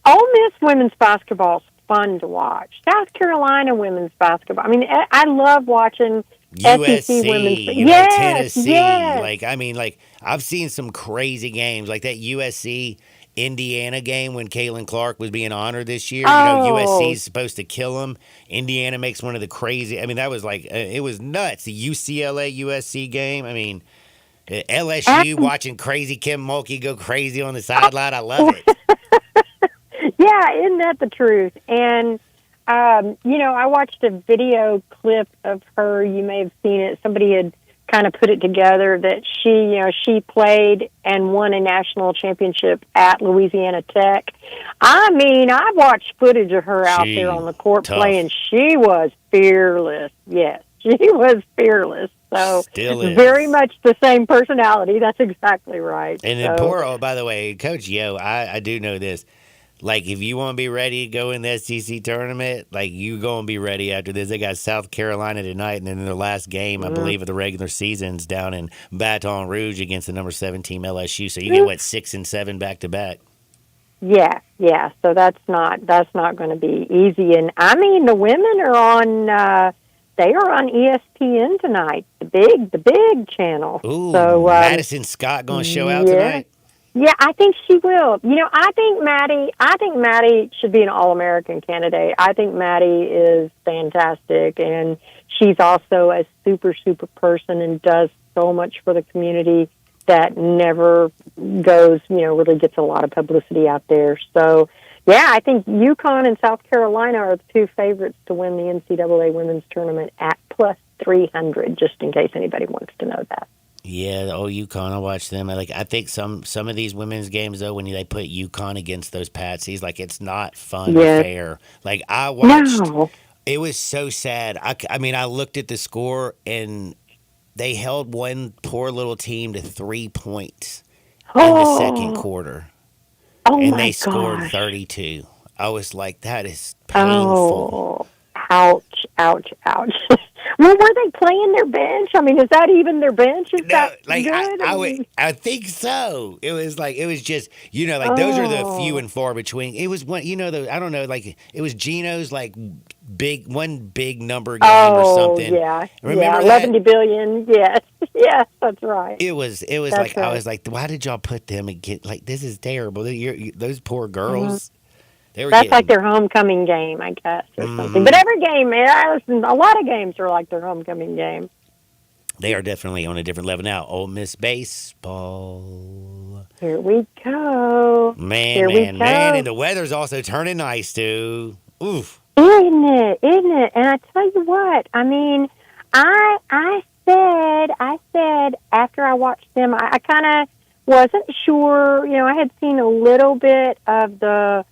Ole Miss women's basketball is fun to watch. South Carolina women's basketball. I mean, I love watching USC, SEC women's. yes, Tennessee. Yes. I've seen some crazy games like that USC Indiana game when Caitlin Clark was being honored this year. USC is supposed to kill them. Indiana makes one of the crazy. I mean, that was it was nuts. The UCLA USC game. I mean, LSU watching crazy Kim Mulkey go crazy on the sideline. I love it. Yeah, isn't that the truth? And I watched a video clip of her. You may have seen it. Somebody had kind of put it together that she played and won a national championship at Louisiana Tech. I mean, I watched footage of her out there on the court playing. She was fearless. Yes, she was fearless. So Still is. Very much the same personality. That's exactly right. And then by the way, Coach Yo, I do know this. Like, if you want to be ready to go in the SEC tournament, you going to be ready after this. They got South Carolina tonight, and then in their last game, I believe, of the regular season's down in Baton Rouge against the number 7 team LSU. So you get, 6 and 7 back-to-back? Yeah. So that's not going to be easy. And, I mean, the women are on they are on ESPN tonight, the big channel. Ooh, so, Madison Scott going to show out tonight? Yeah, I think she will. I think Maddie should be an All-American candidate. I think Maddie is fantastic, and she's also a super, super person and does so much for the community that never goes, really gets a lot of publicity out there. So, yeah, I think UConn and South Carolina are the two favorites to win the NCAA women's tournament at plus 300, just in case anybody wants to know that. Yeah, UConn, I watch them. I think some of these women's games, though, when they put UConn against those Patsies, it's not fun or fair. I watched, it was so sad. I mean, I looked at the score, and they held one poor little team to 3 points in the second quarter. And they scored 32. I was like, that is painful. Ouch. Well, were they playing their bench? I mean, is that even their bench? Is that good? I think so. It was just, those are the few and far between. It was one, I don't know, it was Gino's big number game or something. Yeah. Remember 11 billion. Yes. Yes, that's right. It was that's right. I was like, why did y'all put them and get, this is terrible. Those poor girls. Mm-hmm. That's like their homecoming game, I guess, or something. But every game, a lot of games are like their homecoming game. They are definitely on a different level now. Ole Miss baseball. Here we go. Man, and the weather's also turning nice too. Oof. Isn't it? And I tell you what, I mean, I said after I watched them, I kind of wasn't sure. I had seen a little bit of the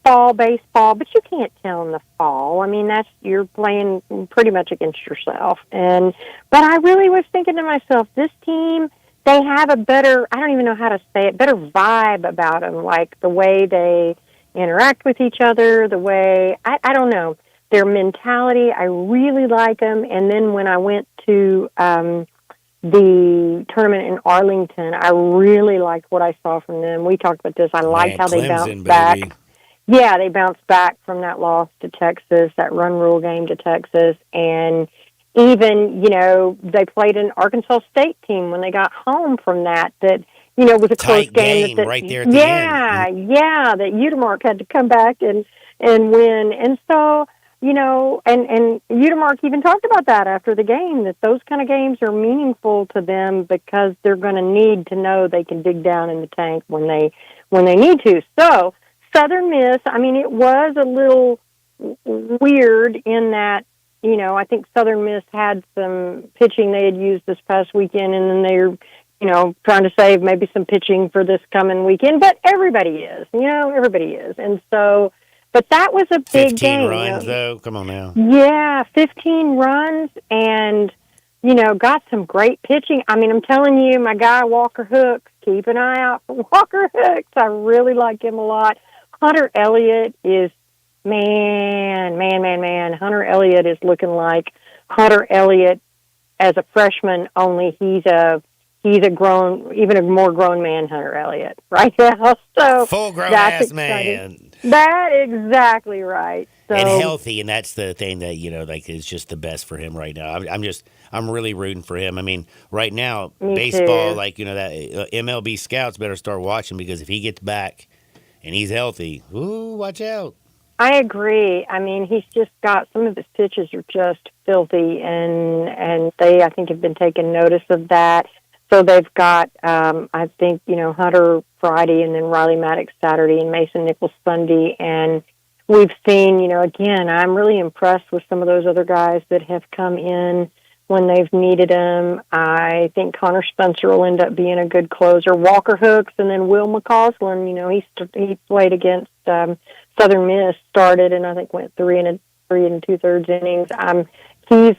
fall baseball, but you can't tell in the fall. I mean, you're playing pretty much against yourself. But I really was thinking to myself, this team, they have a better, I don't even know how to say it, better vibe about them, like the way they interact with each other, the way, I don't know, their mentality. I really like them. And then when I went to the tournament in Arlington, I really liked what I saw from them. We talked about this. I liked how they bounced back. Yeah, they bounced back from that loss to Texas, that run rule game to Texas. And even, they played an Arkansas State team when they got home from that was a close game. Right there at the end. Yeah, that Utermark had to come back and win. And so, and Utermark even talked about that after the game, that those kind of games are meaningful to them because they're going to need to know they can dig down in the tank when they need to. So, Southern Miss, I mean, it was a little weird in that, I think Southern Miss had some pitching they had used this past weekend, and then they're, trying to save maybe some pitching for this coming weekend. But everybody is, everybody is. And so, but that was a big 15 game. 15 runs, though. Come on now. Yeah, 15 runs and, got some great pitching. I mean, I'm telling you, my guy Walker Hooks, keep an eye out for Walker Hooks. I really like him a lot. Hunter Elliott is, man. Hunter Elliott is looking like Hunter Elliott as a freshman, only he's a grown, even a more grown man, Hunter Elliott, right now. So full grown that's ass man. That exactly right. So, and healthy, and that's the thing that is just the best for him right now. I'm really rooting for him. I mean, right now, baseball, too. that MLB scouts better start watching, because if he gets back and he's healthy, ooh, watch out. I agree. I mean, he's just got, some of his pitches are just filthy, and they, I think, have been taking notice of that. So they've got, I think, Hunter Friday, and then Riley Maddox Saturday, and Mason Nichols Sunday. And we've seen, again, I'm really impressed with some of those other guys that have come in when they've needed them. I think Connor Spencer will end up being a good closer. Walker Hooks, and then Will McCausland, he played against Southern Miss, started, and I think went 3 2/3 innings. He's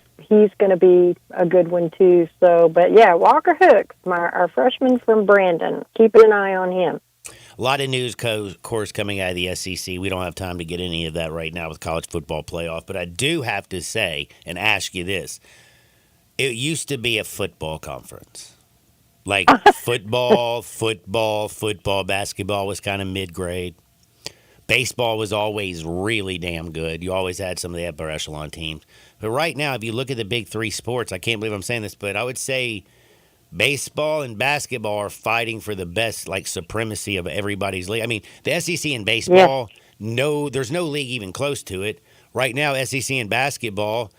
going to be a good one too. So, but yeah, Walker Hooks, our freshman from Brandon. Keep an eye on him. A lot of news, course, coming out of the SEC. We don't have time to get any of that right now with college football playoff. But I do have to say and ask you this: it used to be a football conference. Like football, basketball was kind of mid-grade. Baseball was always really damn good. You always had some of the upper echelon teams. But right now, if you look at the big three sports, I can't believe I'm saying this, but I would say baseball and basketball are fighting for the best, supremacy of everybody's league. I mean, the SEC in baseball, there's no league even close to it. Right now, SEC in basketball,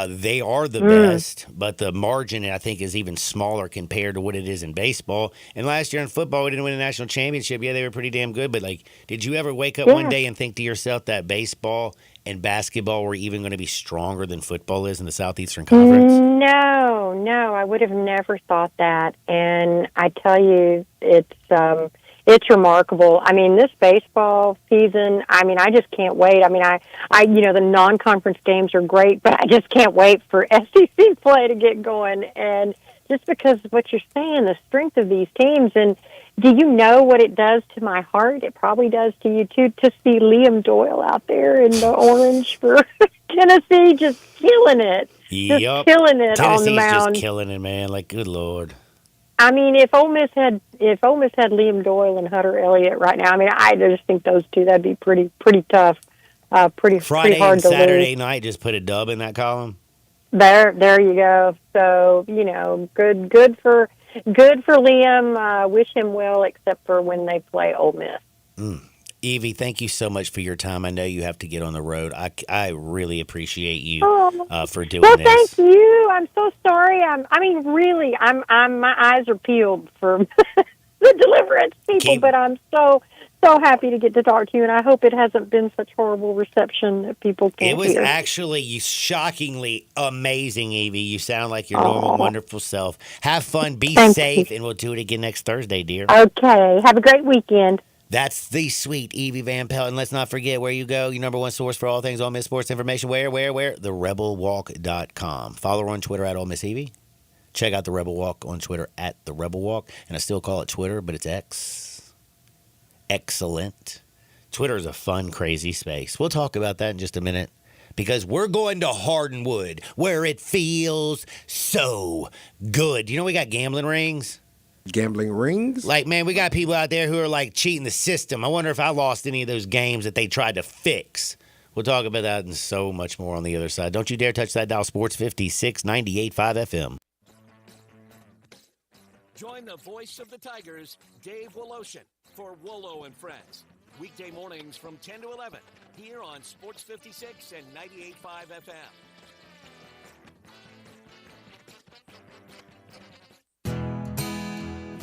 they are the best, but the margin, I think, is even smaller compared to what it is in baseball. And last year in football, we didn't win a national championship. Yeah, they were pretty damn good, but, did you ever wake up one day and think to yourself that baseball and basketball were even going to be stronger than football is in the Southeastern Conference? No, I would have never thought that. And I tell you, it's remarkable. I mean, this baseball season, I just can't wait. The non-conference games are great, but I just can't wait for SEC play to get going. And just because of what you're saying, the strength of these teams, and do you know what it does to my heart? It probably does to you too, to see Liam Doyle out there in the orange for Tennessee, just killing it. Yep. Just killing it on the mound. Tennessee's just killing it, man. Good Lord. I mean, if Ole Miss had Liam Doyle and Hunter Elliott right now, I just think those two, that'd be pretty tough, pretty Friday hard and to Saturday lose. night, just put a dub in that column. There you go. So good for Liam. Wish him well, except for when they play Ole Miss. Evie, thank you so much for your time. I know you have to get on the road. I really appreciate you for doing this. Well, thank you. I'm so sorry. Really, my eyes are peeled for the Deliverance people, but I'm so happy to get to talk to you, and I hope it hasn't been such horrible reception that people can't It was hear. actually shockingly amazing, Evie. You sound like your normal, wonderful self. Have fun, be safe, and we'll do it again next Thursday, dear. Okay. Have a great weekend. That's the sweet Evie Van Pelt. And let's not forget where you go. Your number one source for all things Ole Miss sports information. Where? TheRebelWalk.com. Follow her on Twitter at Ole Miss Evie. Check out The Rebel Walk on Twitter at The Rebel Walk. And I still call it Twitter, but it's X. Excellent. Twitter is a fun, crazy space. We'll talk about that in just a minute, because we're going to Hardwood, where it feels so good. You know we got gambling rings? Gambling rings? Man, we got people out there who are cheating the system. I wonder if I lost any of those games that they tried to fix. We'll talk about that and so much more on the other side. Don't you dare touch that dial. Sports 56, 98.5 FM. Join the voice of the Tigers, Dave Woloshin, for Wolo and Friends. Weekday mornings from 10 to 11, here on Sports 56 and 98.5 FM.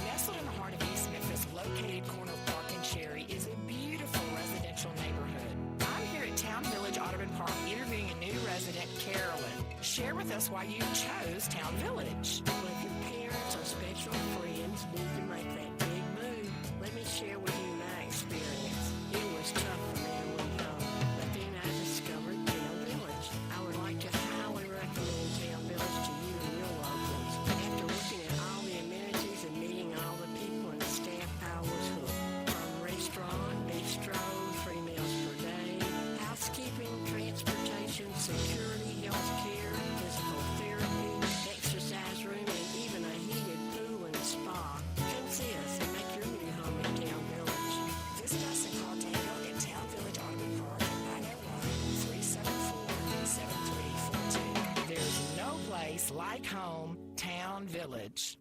Nestled in the heart of East Memphis, located corner of Park and Cherry, is a beautiful residential neighborhood. I'm here at Town Village Audubon Park interviewing a new resident, Carolyn. Share with us why you chose Town Village. Well, if your parents or special friends need to make that big move, let me share with you my experience. It was tough for me early on, but then I discovered Town Village. I would like to highly recommend Town Village to you and your loved ones. After looking at all the amenities and meeting all the people and the staff, I was hooked. From restaurant, bistro, free like home, Town Village.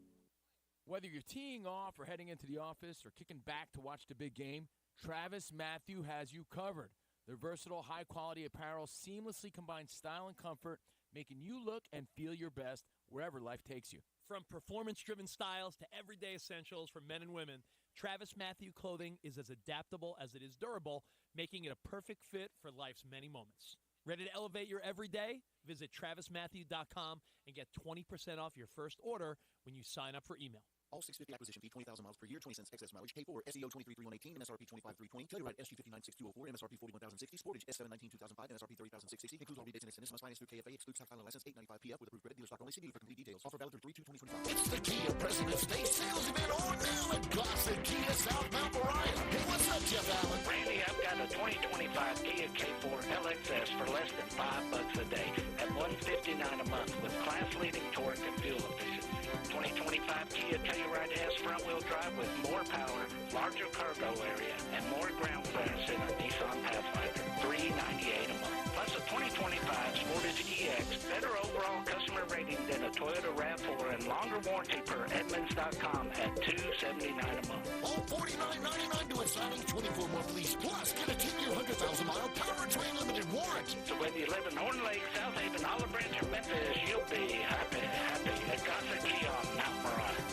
Whether you're teeing off or heading into the office or kicking back to watch the big game, Travis Matthew has you covered. Their versatile, high-quality apparel seamlessly combines style and comfort, making you look and feel your best wherever life takes you. From performance-driven styles to everyday essentials for men and women, Travis Matthew clothing is as adaptable as it is durable, making it a perfect fit for life's many moments. Ready to elevate your everyday? Visit TravisMatthew.com and get 20% off your first order when you sign up for email. All 650 acquisition fee, 20,000 miles per year, 20 cents excess mileage. Pay for SEO 23,318, MSRP 25,320. Telluride SG596204, MSRP 41,060. Sportage S719 2005, MSRP 30,660. Includes all rebates and incentives. Must finance through KFA. Excludes tax filing license 895 PF with approved credit. Dealer stock only. See dealer for complete details. Offer valid through 3/2/2025. It's the Kia President's Day sales event on now at Gossett Kia South Mount Moriah. Hey, what's up, Jeff Allen? Randy, I've got a 2025 Kia K4 LXS for less than $5 a day at $159 a month with class-leading torque and fuel efficiency. 2025 Kia Telluride has front-wheel drive with more power, larger cargo area, and more ground clearance than a Nissan Pathfinder. $398 a month. Plus a 2025 Sportage EX, better overall customer rating than a Toyota RAV4 and longer warranty per Edmunds.com at $279 a month. All $49.99 to a signing, 24 month lease. Plus, get a 10-year, 100,000-mile powertrain limited warranty. So whether you live in Horn Lake, South Haven, Olive Branch, or Memphis, you'll be happy at Gossett Kia on Mount Moriah.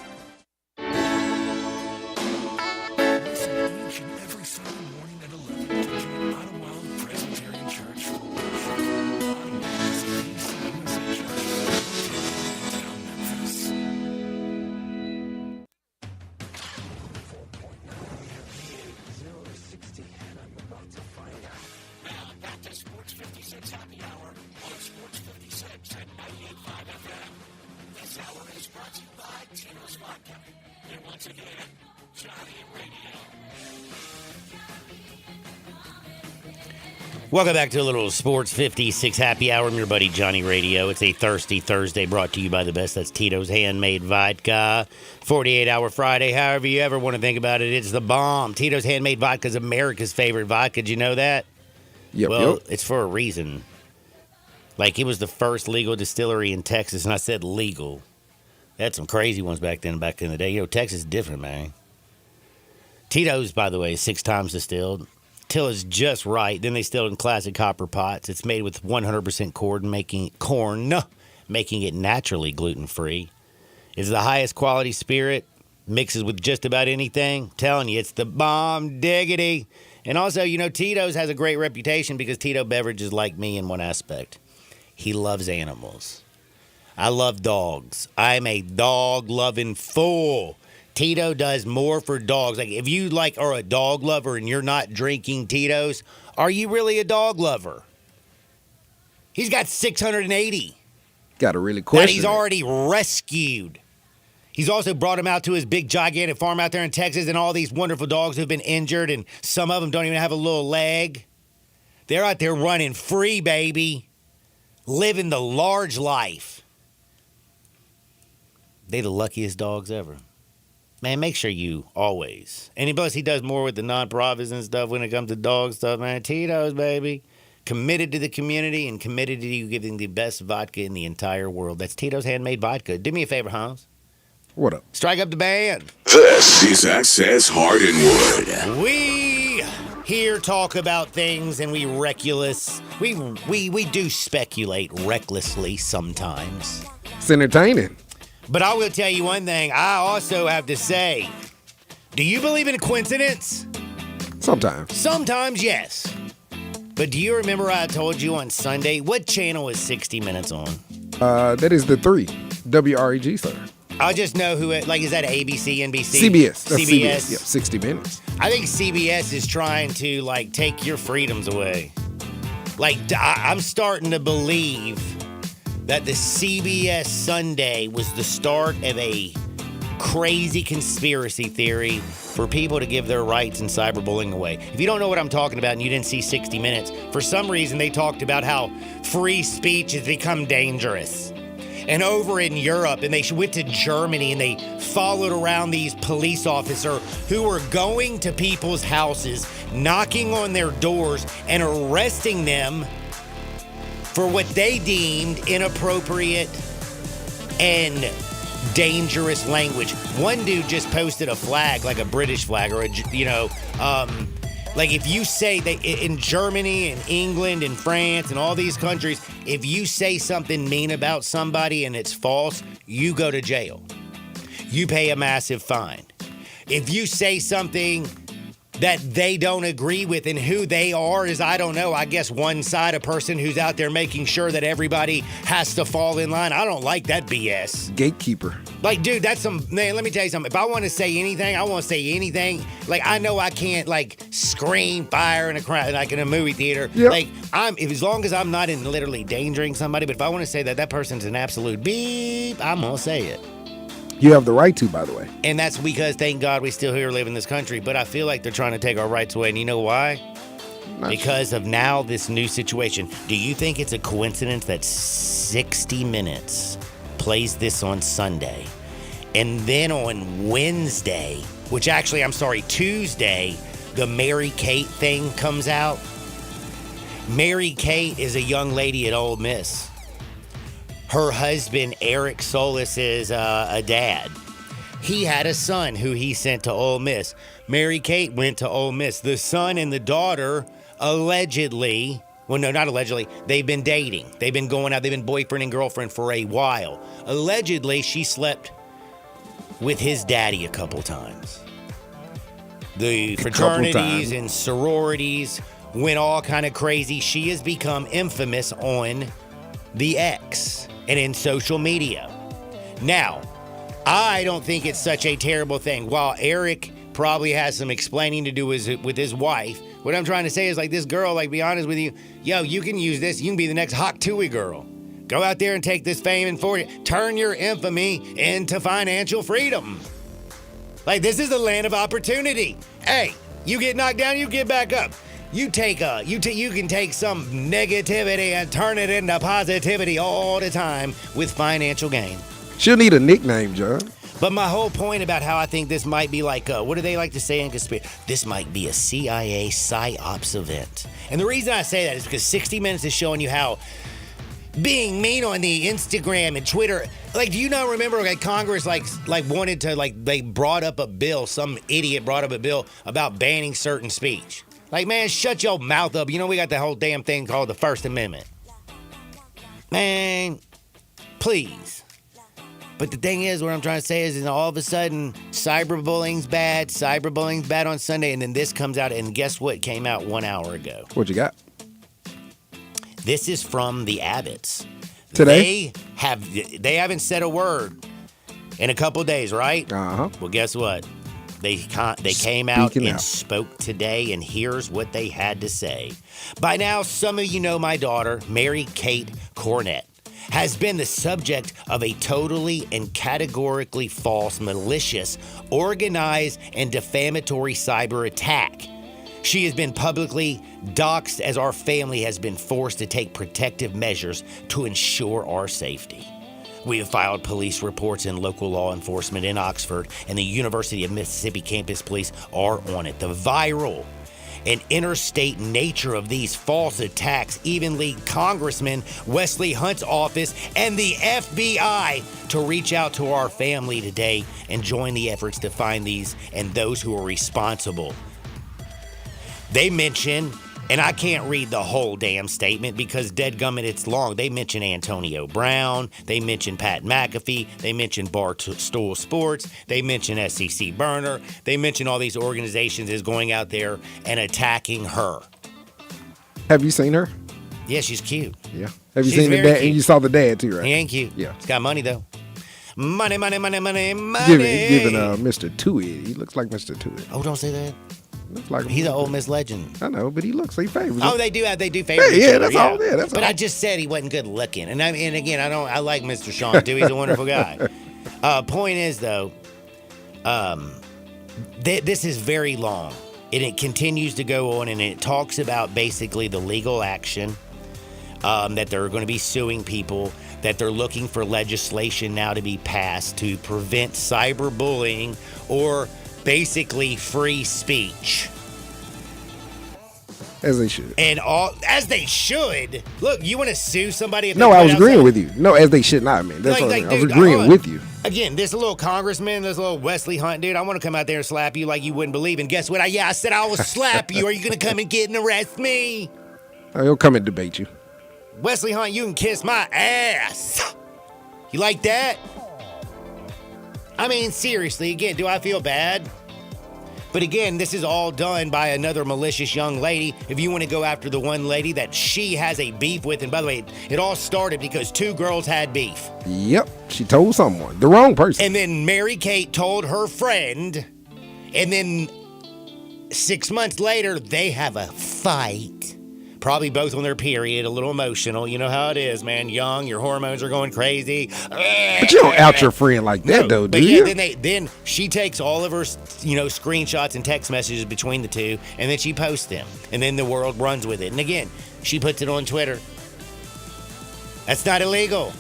Listen each and every Sunday morning at 11 to join Ottawa Presbyterian Church for worship. Ottawa is a PCUSA church located in downtown Memphis. 0-60, and I'm about to find out. Now back to Sports 56 Happy Hour on Sports 56 at 98.5 FM. This hour is brought to you by Tito's Vodka. And once again, Johnny Radio. Welcome back to a little Sports 56 Happy Hour. I'm your buddy Johnny Radio. It's a Thirsty Thursday brought to you by the best. That's Tito's Handmade Vodka. 48-hour Friday, however you ever want to think about it, it's the bomb. Tito's Handmade Vodka is America's favorite vodka. Did you know that? Yep. It's for a reason. Like, it was the first legal distillery in Texas, and I said legal. They had some crazy ones back in the day. You know, Texas is different, man. Tito's, by the way, is 6 times distilled. Till it's just right. Then they still in classic copper pots. It's made with 100% corn, making it naturally gluten-free. It's the highest quality spirit. Mixes with just about anything. Telling you, it's the bomb diggity. And also, you know, Tito's has a great reputation because Tito Beverage is like me in one aspect. He loves animals. I love dogs. I'm a dog-loving fool. Tito does more for dogs. Like, if you are a dog lover and you're not drinking Tito's, are you really a dog lover? He's got 680. Got to really question that he's already rescued. He's also brought him out to his big, gigantic farm out there in Texas, and all these wonderful dogs who've been injured, and some of them don't even have a little leg. They're out there running free, baby. Living the large life. They're the luckiest dogs ever. Man, make sure you always. And plus, he does more with the non-profits and stuff when it comes to dog stuff, man. Tito's, baby. Committed to the community and committed to you giving the best vodka in the entire world. That's Tito's Handmade Vodka. Do me a favor, Hans. What up? Strike up the band. This is Access Hardwood. We here talk about things and we do speculate recklessly sometimes. It's entertaining. But I will tell you one thing. I also have to say, do you believe in a coincidence? Sometimes. Sometimes, yes. But do you remember I told you on Sunday, what channel is 60 Minutes on? That is the 3. WREG, sir. I just know who it, is that ABC, NBC? CBS. That's CBS. Yep, 60 Minutes. I think CBS is trying to, take your freedoms away. I'm starting to believe that the CBS Sunday was the start of a crazy conspiracy theory for people to give their rights in cyberbullying away. If you don't know what I'm talking about and you didn't see 60 Minutes, for some reason they talked about how free speech has become dangerous. And over in Europe, and they went to Germany, and they followed around these police officers who were going to people's houses, knocking on their doors, and arresting them for what they deemed inappropriate and dangerous language. One dude just posted a flag, like a British flag, or like if you say that in Germany and England and France and all these countries, if you say something mean about somebody and it's false, you go to jail. You pay a massive fine. If you say something that they don't agree with, and who they are is, I don't know, I guess one side, a person who's out there making sure that everybody has to fall in line. I don't like that BS. Gatekeeper. Like, dude, that's some, man, let me tell you something. If I want to say anything, I want to say anything. Like, I know I can't, like, scream fire in a crowd, like in a movie theater. Yep. Like, as long as I'm not in literally endangering somebody, but if I want to say that person's an absolute beep, I'm going to say it. You have the right to, by the way. And that's because, thank God, we still here live in this country. But I feel like they're trying to take our rights away. And you know why? Because of now this new situation. Do you think it's a coincidence that 60 Minutes plays this on Sunday? And then on Wednesday, which actually, I'm sorry, Tuesday, the Mary Kate thing comes out. Mary Kate is a young lady at Ole Miss. Her husband, Eric Solis, is a dad. He had a son who he sent to Ole Miss. Mary Kate went to Ole Miss. The son and the daughter allegedly, well, no, not allegedly, they've been dating. They've been going out. They've been boyfriend and girlfriend for a while. Allegedly, she slept with his daddy a couple times. The fraternities and sororities went all kind of crazy. She has become infamous on the X and in social media. Now, I don't think it's such a terrible thing. While Eric probably has some explaining to do with his wife, what I'm trying to say is, like, this girl, like, be honest with you, yo, you can use this. You can be the next Hawk Tuohy girl. Go out there and take this fame and fortune. Turn your infamy into financial freedom. Like, this is the land of opportunity. Hey, you get knocked down, you get back up. You can take some negativity and turn it into positivity all the time with financial gain. She'll need a nickname, John. But my whole point about how I think this might be like, what do they like to say in conspiracy? This might be a CIA PsyOps event. And the reason I say that is because 60 Minutes is showing you how being mean on the Instagram and Twitter, like, do you not remember, like, Congress, like wanted to, like, they brought up a bill, some idiot brought up a bill about banning certain speech. Like, man, shut your mouth up. You know, we got the whole damn thing called the First Amendment. Man, please. But the thing is, what I'm trying to say is, all of a sudden, cyberbullying's bad on Sunday, and then this comes out, and guess what came out 1 hour ago? What you got? This is from the Abbotts. Today? They haven't said a word in a couple days, right? Uh-huh. Well, guess what? They came out and spoke today, and here's what they had to say. By now, some of you know my daughter, Mary Kate Cornett, has been the subject of a totally and categorically false, malicious, organized, and defamatory cyber attack. She has been publicly doxxed as our family has been forced to take protective measures to ensure our safety. We have filed police reports, and local law enforcement in Oxford and the University of Mississippi Campus Police are on it. The viral and interstate nature of these false attacks even lead Congressman Wesley Hunt's office and the FBI to reach out to our family today and join the efforts to find these and those who are responsible. They mention, and I can't read the whole damn statement because dadgummit, it's long. They mention Antonio Brown. They mention Pat McAfee. They mention Barstool Sports. They mention SEC Burner. They mention all these organizations is going out there and attacking her. Have you seen her? Yeah, she's cute. Yeah. Have you seen the dad? And you saw the dad too, right? He ain't cute. Yeah. He's got money though. Money. Giving Mr. Tuohy. He looks like Mr. Tuohy. Oh, don't say that. Looks like he's an Ole Miss legend. I know, but he favors. Oh, they do favor each other. That's all. Yeah, that's but all. I just said he wasn't good looking, and again, I like Mr. Sean too. He's a wonderful guy. Point is though, this is very long, and it continues to go on, and it talks about basically the legal action that they're going to be suing people, that they're looking for legislation now to be passed to prevent cyberbullying or basically free speech. As they should. And as they should. Look, you want to sue somebody? If No, they I put was out agreeing something? with you. No, as they should not, man. That's what I was agreeing with you. Again, this little congressman, this little Wesley Hunt dude, I want to come out there and slap you like you wouldn't believe. And guess what? I said I will slap you. Are you going to come and get and arrest me? He'll come and debate you. Wesley Hunt, you can kiss my ass. You like that? I mean, seriously, again, do I feel bad? But again, this is all done by another malicious young lady. If you want to go after the one lady that she has a beef with, and by the way, it all started because two girls had beef. Yep, she told someone, the wrong person. And then Mary Kate told her friend, and then 6 months later, they have a fight. Probably both on their period, a little emotional. You know how it is, man. Young, your hormones are going crazy. But you don't out your friend like that, though, do but you? Then she takes all of her, screenshots and text messages between the two, and then she posts them, and then the world runs with it. And again, she puts it on Twitter. That's not illegal.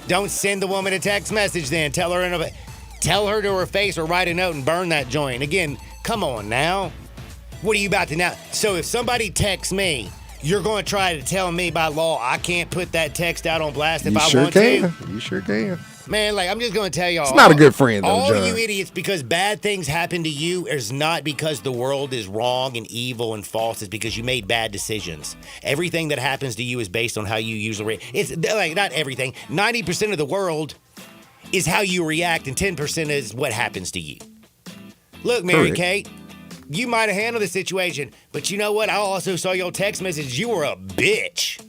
Don't send the woman a text message. Then tell her to her face or write a note and burn that joint. Again, come on now. What are you about to now? So if somebody texts me, you're going to try to tell me by law I can't put that text out on blast if I want to? You sure can. Man, I'm just going to tell y'all. It's not a good friend, though, all John. you idiots, because bad things happen to you is not because the world is wrong and evil and false. It's because you made bad decisions. Everything that happens to you is based on how you usually It's not everything. 90% of the world is how you react, and 10% is what happens to you. Look, Mary Kate. You might have handled the situation, but you know what? I also saw your text message. You were a bitch.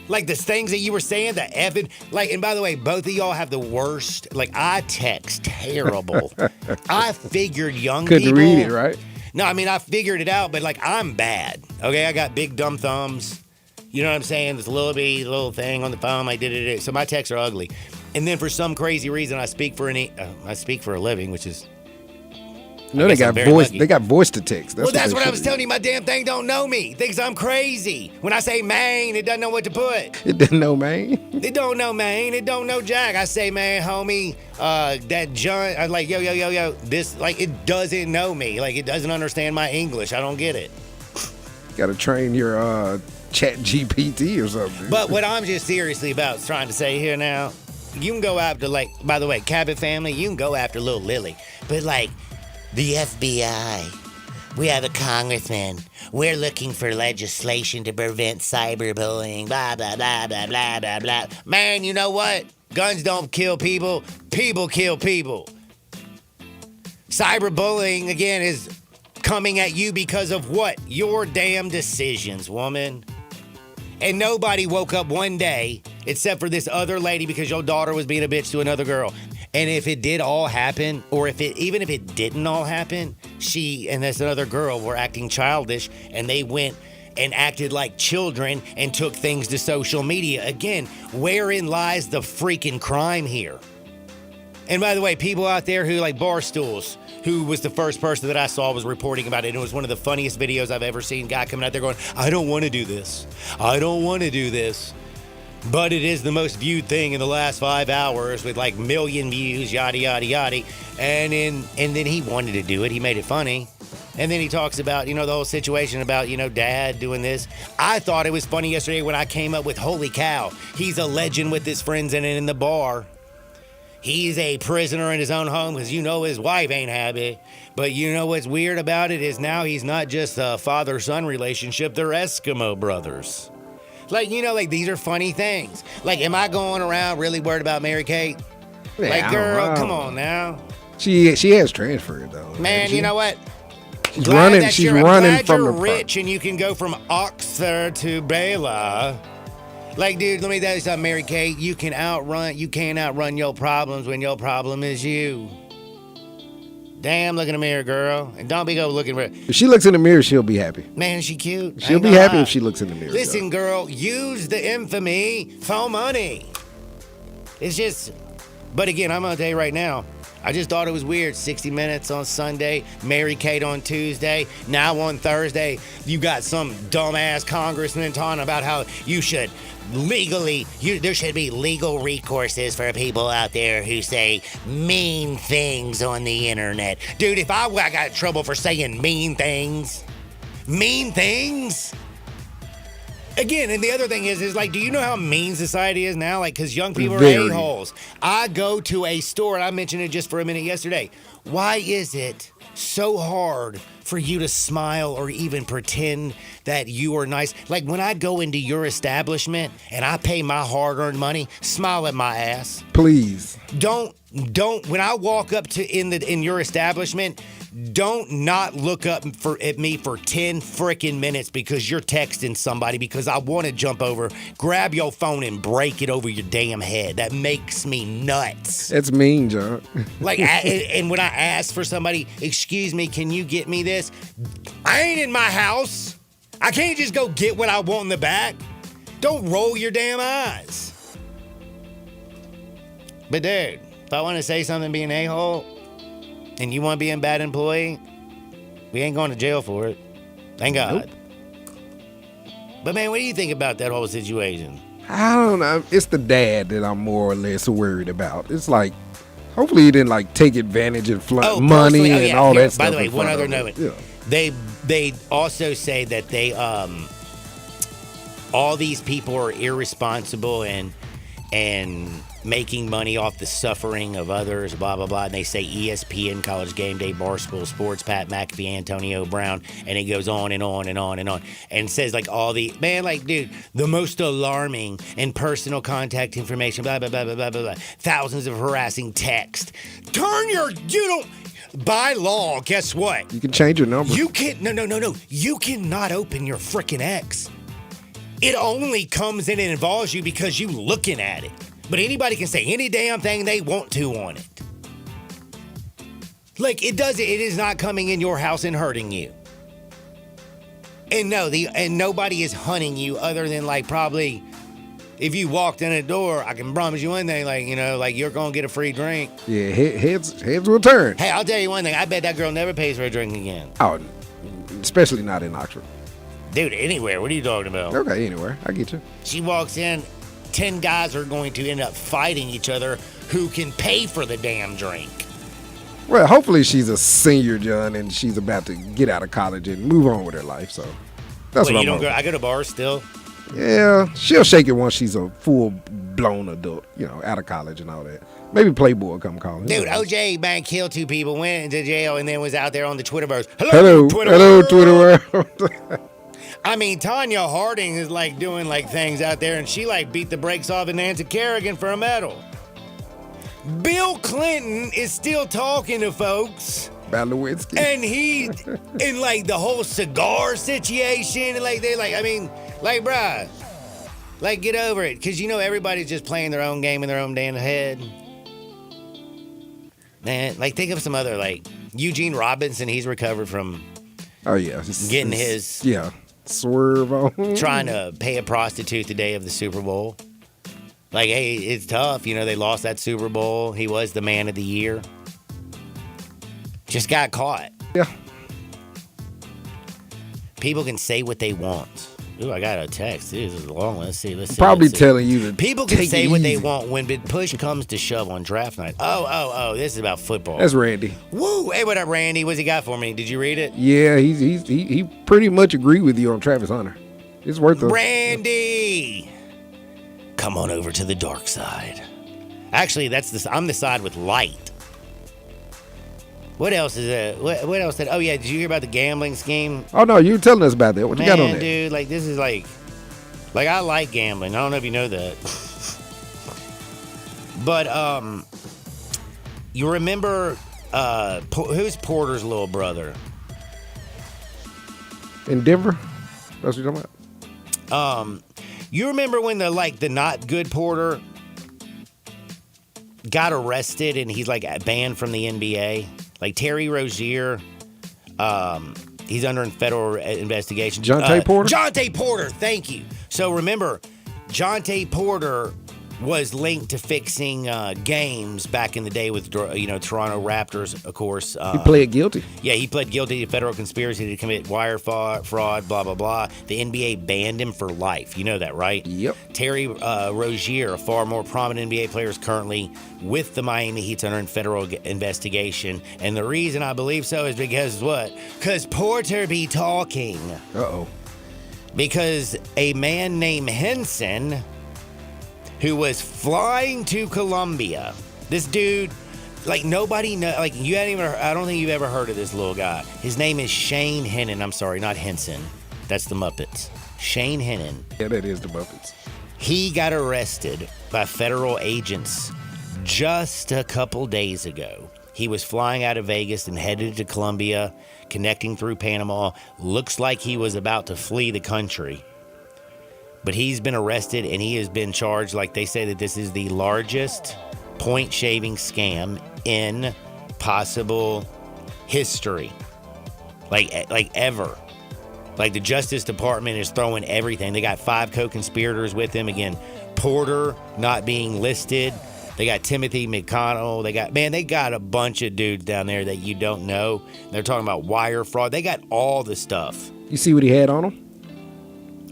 Like the things that you were saying, the effing, and by the way, both of y'all have the worst. I text terrible. I figured young people couldn't read it, right? No, I mean I figured it out, but I'm bad. Okay, I got big dumb thumbs. You know what I'm saying? This little thing on the phone. I did it. So my texts are ugly. And then for some crazy reason, I speak for a living, which is. No, they got voice. They got voice to text. That's what I was telling you. My damn thing don't know me. Thinks I'm crazy. When I say man, it doesn't know what to put. It doesn't know man. It don't know man. It don't know jack. I say man, homie. That John. I'm like yo. This it doesn't know me. It doesn't understand my English. I don't get it. Got to train your Chat GPT or something. But what I'm just seriously about trying to say here now, you can go after by the way, Cabot family. You can go after little Lily, but the FBI. We have a congressman. We're looking for legislation to prevent cyberbullying. Blah, blah, blah, blah, blah, blah, blah. Man, you know what? Guns don't kill people. People kill people. Cyberbullying, again, is coming at you because of what? Your damn decisions, woman. And nobody woke up one day, except for this other lady, because your daughter was being a bitch to another girl. And if it did all happen, or even if it didn't all happen, she and this other girl were acting childish, and they went and acted like children and took things to social media. Again, wherein lies the freaking crime here? And by the way, people out there who Barstools, who was the first person that I saw was reporting about it, and it was one of the funniest videos I've ever seen. Guy coming out there going, I don't want to do this. I don't want to do this. But it is the most viewed thing in the last 5 hours with million views, yada, yada, yada. And then he wanted to do it. He made it funny. And then he talks about, the whole situation about, dad doing this. I thought it was funny yesterday when I came up with, holy cow, he's a legend with his friends in the bar. He's a prisoner in his own home because his wife ain't happy. But you know what's weird about it is now he's not just a father-son relationship. They're Eskimo brothers. These are funny things. Am I going around really worried about Mary Kate? Yeah, girl, come on now. She has transferred though. Man, you know what? She's running. She's running from you're the rich and you can go from Oxford to Bela. Dude, let me tell you something, Mary Kate. You can't outrun your problems when your problem is you. Damn, look in the mirror, girl. And don't be go looking for it. If she looks in the mirror, she'll be happy. Man, is she cute? She'll be happy if she looks in the mirror. Listen, girl, use the infamy for money. It's just, but again, I'm going to tell you right now, I just thought it was weird. 60 Minutes on Sunday, Mary Kate on Tuesday. Now on Thursday, you got some dumbass congressman talking about how you should there should be legal recourses for people out there who say mean things on the internet. Dude, if I got in trouble for saying mean things, mean things. Again, and the other thing is like, do you know how mean society is now? Like, because young people are Very. a-holes. I go to a store, and I mentioned it just for a minute yesterday. Why is it so hard for you to smile or even pretend that you are nice? Like, when I go into your establishment and I pay my hard-earned money, smile at my ass. Please. Don't when I walk up to in your establishment, don't not look up at me for 10 freaking minutes because you're texting somebody, because I want to jump over, grab your phone and break it over your damn head. That makes me nuts. That's mean, John. Like, and when I ask for somebody, excuse me, can you get me this? I ain't in my house. I can't just go get what I want in the back. Don't roll your damn eyes. But dude, if I want to say something, be an a-hole, and you want to be a bad employee, we ain't going to jail for it. Thank God. Nope. But man, what do you think about that whole situation? I don't know. It's the dad that I'm more or less worried about. It's like, hopefully he didn't like take advantage and flaunt money and all that stuff. By the way, one other note. Yeah. They also say that they all these people are irresponsible and making money off the suffering of others, blah, blah, blah. And they say ESPN, College Game Day, Barstool Sports, Pat McAfee, Antonio Brown, and it goes on and on and on and on. And says like all the, man, like, dude, the most alarming and personal contact information, blah, blah, blah, blah, blah, blah, blah. Thousands of harassing text. By law, guess what? You can change your number. You can't, no. You cannot open your frickin' X. It only comes in and involves you because you looking at it. But anybody can say any damn thing they want to on it. Like, it is not coming in your house and hurting you. And nobody is hunting you other than like probably if you walked in a door, I can promise you one thing, like, you know, like you're going to get a free drink. Yeah, heads will turn. Hey, I'll tell you one thing. I bet that girl never pays for a drink again. Oh, especially not in Oxford. Dude, anywhere. What are you talking about? Okay, anywhere. I get you. She walks in, 10 guys are going to end up fighting each other who can pay for the damn drink. Well, hopefully she's a senior, John, and she's about to get out of college and move on with her life. So that's what I'm hoping. I go to bars still? Yeah, she'll shake it once she's a full-blown adult, you know, out of college and all that. Maybe Playboy will come calling. Dude, OJ, man, killed 2 people, went into jail, and then was out there on the Twitterverse. Hello, Twitter world. I mean, Tanya Harding is like doing like things out there, and she like beat the brakes off of Nancy Kerrigan for a medal. Bill Clinton is still talking to folks. About Lewinsky. And he, in like the whole cigar situation, and like they like, I mean, like, bruh, like get over it. Because you know everybody's just playing their own game in their own damn head. Man, like think of some other, like Eugene Robinson, he's recovered from getting his swerve on. Trying to pay a prostitute the day of the Super Bowl. Like, hey, it's tough. You know, they lost that Super Bowl. He was the man of the year. Just got caught. Yeah. People can say what they want. Ooh, I got a text. This is long. Let's see. Probably telling you to people can say what they want when push comes to shove on draft night. Oh, this is about football. That's Randy. Woo! Hey, what up, Randy? What's he got for me? Did you read it? Yeah, he pretty much agreed with you on Travis Hunter. It's worth it. Randy! Come on over to the dark side. Actually, I'm the side with light. What else is it? What else? Oh, yeah. Did you hear about the gambling scheme? Oh, no. You were telling us about that. What you got on that? Dude, like, this is like I like gambling. I don't know if you know that. But, you remember, who's Porter's little brother? In Denver? That's what you're talking about? You remember when the not good Porter got arrested and he's, like, banned from the NBA? Like Terry Rozier, he's under federal investigation. Jonte Porter? Jonte Porter, thank you. So remember, Jonte Porter was linked to fixing games back in the day with, Toronto Raptors, of course. He pled guilty. Yeah, he pled guilty to federal conspiracy to commit wire fraud, blah, blah, blah. The NBA banned him for life. You know that, right? Yep. Terry Rozier, a far more prominent NBA player, is currently with the Miami Heat under federal investigation. And the reason I believe so is because what? Because Porter be talking. Uh-oh. Because a man named Henson, who was flying to Colombia. This dude, like nobody know, like you hadn't even. I don't think you've ever heard of this little guy. His name is Shane Hennon. I'm sorry, not Henson. That's the Muppets. Shane Hennon. Yeah, that is the Muppets. He got arrested by federal agents just a couple days ago. He was flying out of Vegas and headed to Colombia, connecting through Panama. Looks like he was about to flee the country. But he's been arrested and he has been charged. Like they say that this is the largest point shaving scam in possible history. Like ever. Like the Justice Department is throwing everything. They got 5 co-conspirators with him. Again, Porter not being listed. They got Timothy McConnell. They got a bunch of dudes down there that you don't know. They're talking about wire fraud. They got all the stuff. You see what he had on him?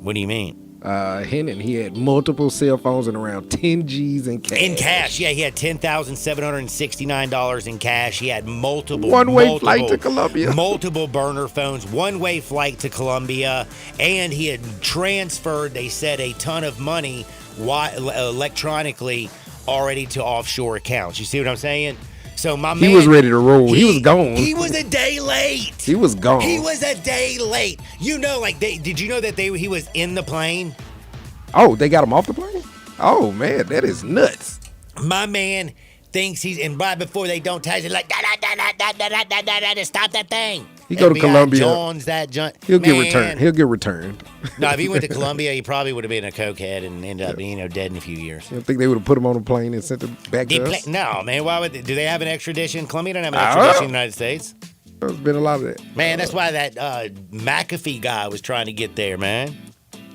What do you mean? Hennon, he had multiple cell phones and around 10 G's in cash. In cash, yeah, he had $10,769 in cash. He had multiple one-way flight to Colombia. Multiple burner phones, one-way flight to Colombia, and he had transferred, they said, a ton of money electronically already to offshore accounts. You see what I'm saying? So my man, he was ready to roll. He was gone. He was a day late. He was gone. He was a day late. You know, did you know that he was in the plane? Oh, they got him off the plane? Oh man, that is nuts. My man thinks right before they don't touch it, like stop that thing. He go to Colombia. Jones, He'll get returned. He'll get returned. No, if he went to Colombia, he probably would have been a cokehead and ended up being dead in a few years. You don't think they would have put him on a plane and sent him back to us? No, man. Why would do they have an extradition? Colombia don't have an extradition in the United States. There's been a lot of that. Man, that's why that McAfee guy was trying to get there, man.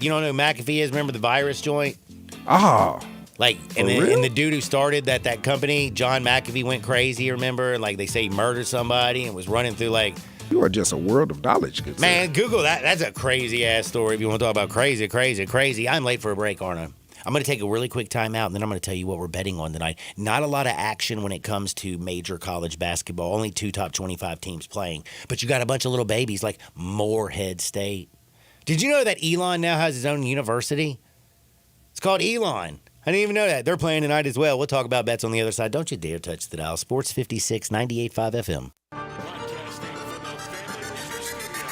You don't know who McAfee is? Remember the virus joint? Oh. And the dude who started that company, John McAfee, went crazy, remember? Like they say he murdered somebody and was running through You are just a world of knowledge, good man. Google that. That's a crazy ass story. If you want to talk about crazy. I'm late for a break, aren't I? I'm going to take a really quick time out, and then I'm going to tell you what we're betting on tonight. Not a lot of action when it comes to major college basketball. Only 2 top 25 teams playing. But you got a bunch of little babies like Morehead State. Did you know that Elon now has his own university? It's called Elon. I didn't even know that. They're playing tonight as well. We'll talk about bets on the other side. Don't you dare touch the dial. Sports 56, 98.5 FM. Broadcasting from the Family Leisure Studio,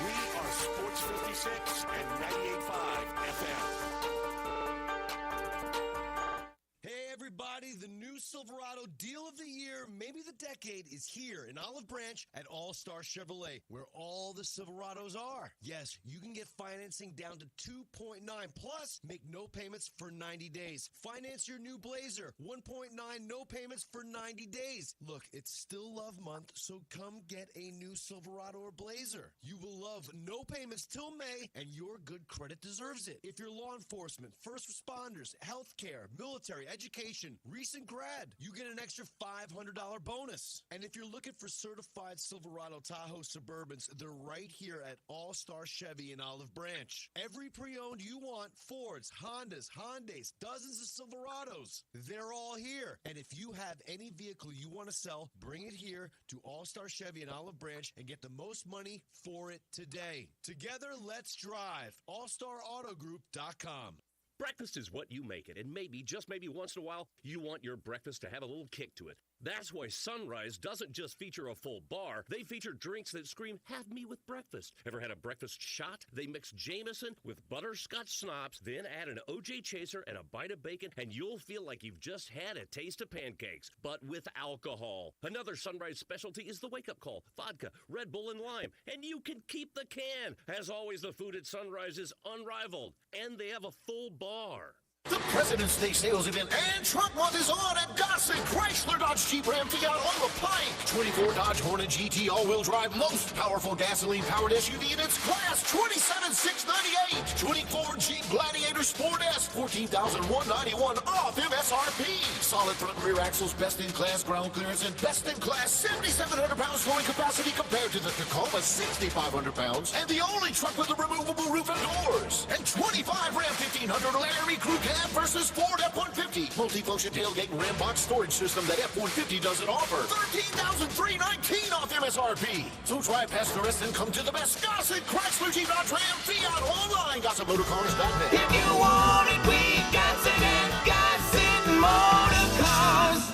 we are Sports 56 and 98.5 FM. Hey everybody, the new Silverado deal of the year, maybe the decade, is here in Olive Branch at All Star Chevrolet, where all the Silverados are. Yes, you can get financing down to 2.9, plus make no payments for 90 days. Finance your new Blazer, 1.9, no payments for 90 days. Look, it's still love month, so come get a new Silverado or Blazer. You will love no payments till May, and your good credit deserves it. If you're law enforcement, first responders, healthcare, military, education, recent grad, you get an extra $500 bonus. And if you're looking for certified Silverado Tahoe Suburbans, they're right here at All Star Chevy in Olive Branch. Every pre-owned you want, Fords, Hondas, Hyundais, dozens of Silverados, they're all here. And if you have any vehicle you want to sell, bring it here to All Star Chevy in Olive Branch and get the most money for it today. Together, let's drive. AllStarAutoGroup.com. Breakfast is what you make it, and maybe, just maybe once in a while, you want your breakfast to have a little kick to it. That's why Sunrise doesn't just feature a full bar. They feature drinks that scream, have me with breakfast. Ever had a breakfast shot? They mix Jameson with butterscotch schnapps, then add an OJ chaser and a bite of bacon, and you'll feel like you've just had a taste of pancakes, but with alcohol. Another Sunrise specialty is the wake-up call, vodka, Red Bull, and lime, and you can keep the can. As always, the food at Sunrise is unrivaled, and they have a full bar. The President's Day sales event and Trump Month is on at GossenChrysler.com. Dodge, Jeep, Ram, Fiat on the Pike. 24 Dodge Hornet GT all-wheel drive, most powerful gasoline-powered SUV in its class, $27,698. 24 Jeep Gladiator Sport S, $14,191 off MSRP. Solid front and rear axles, best-in-class ground clearance, and best-in-class 7,700 pounds towing capacity compared to the Tacoma 6,500 pounds, and the only truck with a removable roof and doors. And 25 Ram 1500 Laramie Crew Cab versus Ford F-150. Multifunction tailgate and Ram box storage system that F-150 doesn't offer. $13,319 off MSRP. So drive past the rest and come to the best. Gossett, Chrysler, Jeep, Dodge, Ram, Fiat, online. GossettMotorCars.net. If you want it, we got it at Gossett Motor Cars.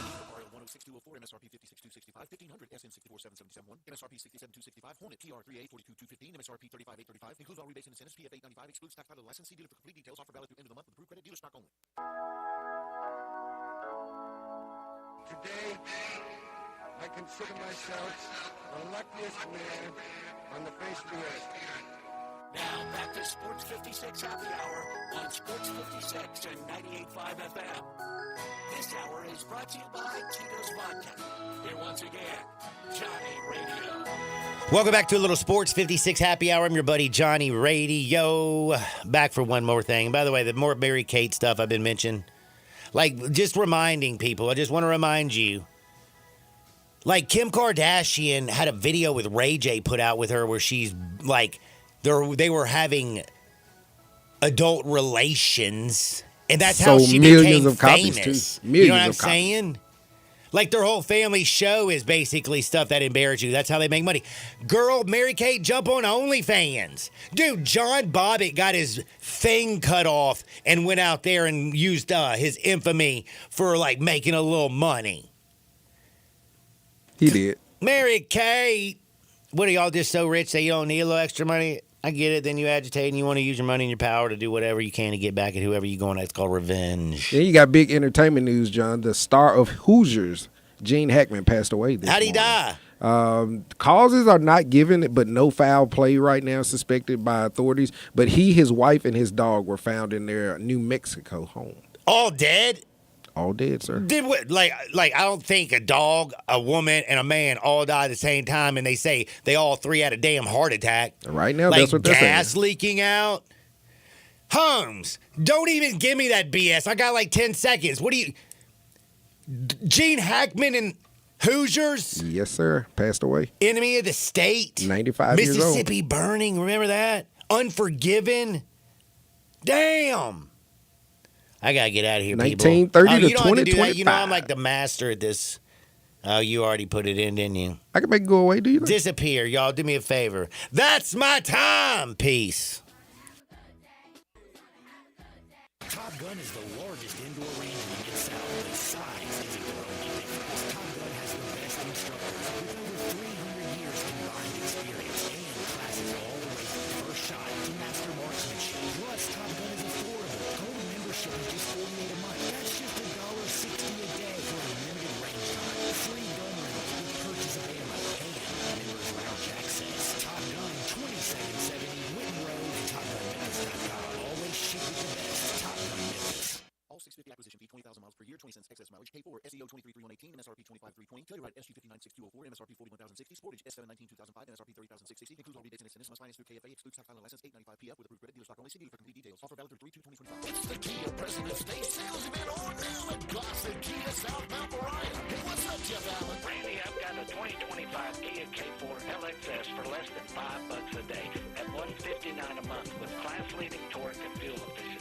MSRP 56,265, 1500 SN 64771, MSRP 67,265, Hornet TR3A 42,215, MSRP 35,835, includes all rebates and incentives, PF 895, excludes stock title license, see dealer for complete details, offer valid through end of the month with approved credit, dealer stock only. Today, I consider myself the luckiest man on the face of the earth. Now back to Sports 56 Happy Hour on Sports 56 and 98.5 FM. This hour is brought to you by Tito's Vodka. Here once again, Johnny Radio. Welcome back to a little Sports 56 Happy Hour. I'm your buddy Johnny Radio. Back for one more thing. By the way, the more Mary Kate stuff I've been mentioning, like just reminding people, I just want to remind you, like Kim Kardashian had a video with Ray J put out with her where she's like, they were having adult relations, and that's how she millions became of copies famous. too. Millions You know what I'm of copies. saying? Like their whole family show is basically stuff that embarrass you. That's how they make money. Girl, Mary Kate, jump on OnlyFans. Dude, John Bobbitt got his thing cut off and went out there and used his infamy for like making a little money. He did. Mary Kate, what are y'all just so rich that you don't need a little extra money? I get it. Then you agitate and you want to use your money and your power to do whatever you can to get back at whoever you're going at. It's called revenge. Then you got big entertainment news, John. The star of Hoosiers, Gene Hackman, passed away this How'd he morning. die? Causes are not given, but no foul play right now suspected by authorities. But he, his wife, and his dog were found in their New Mexico home. All dead? All dead, sir. Did what? Like I don't think a dog, a woman, and a man all died at the same time, and they say they all three had a damn heart attack. Right now, like that's what they're saying. gas leaking out. Holmes, don't even give me that BS. I got like 10 seconds. What do you... Gene Hackman and Hoosiers? Yes, sir. Passed away. Enemy of the state. 95 years old. Mississippi Burning. Remember that? Unforgiven. Damn. I got to get out of here, people. 1930 to you don't have to do that. You know 2025. I'm like the master at this. Oh, you already put it in, didn't you? I can make it go away, do you? Disappear, y'all. Do me a favor. That's my time. Peace. Top Gun is the largest indoor range in the Mid-South. The size isn't their only difference. Top Gun has the best instructors with over 300 years combined experience and classes all the way from first shot to master marksmanship. Plus, Top Gun is affordable. Gold membership is just $48 a month. That's just $1.60 a day for a limited range time. Free gun rentals with purchase of ammo and members lounge access. Top Gun 2770 Whitten Road and TopGunMemphis.com. Always ship with the best. Top Gun Memphis. All 650 acquisition fee, 20,000 miles per year, 20 cents excess mileage. Pay for SEO 233118, MSRP 25320. Telluride SG 596,204, MSRP 41,060. Sportage S719 2005, MSRP 30,660. Includes all rebates and incentives. Must finance through KFA. Excludes stock final license 895 PF with approved credit. Dealer stock only. See dealer for complete details. Offer valid through 3/2/2025. It's the Kia President's Day sales event on now at Gossett Kia Southbound Mariah. Hey, what's up, Jeff Allen? Randy, I've got a 2025 Kia K4 LXS for less than $5 a day at $159 a month with class-leading torque and fuel efficiency.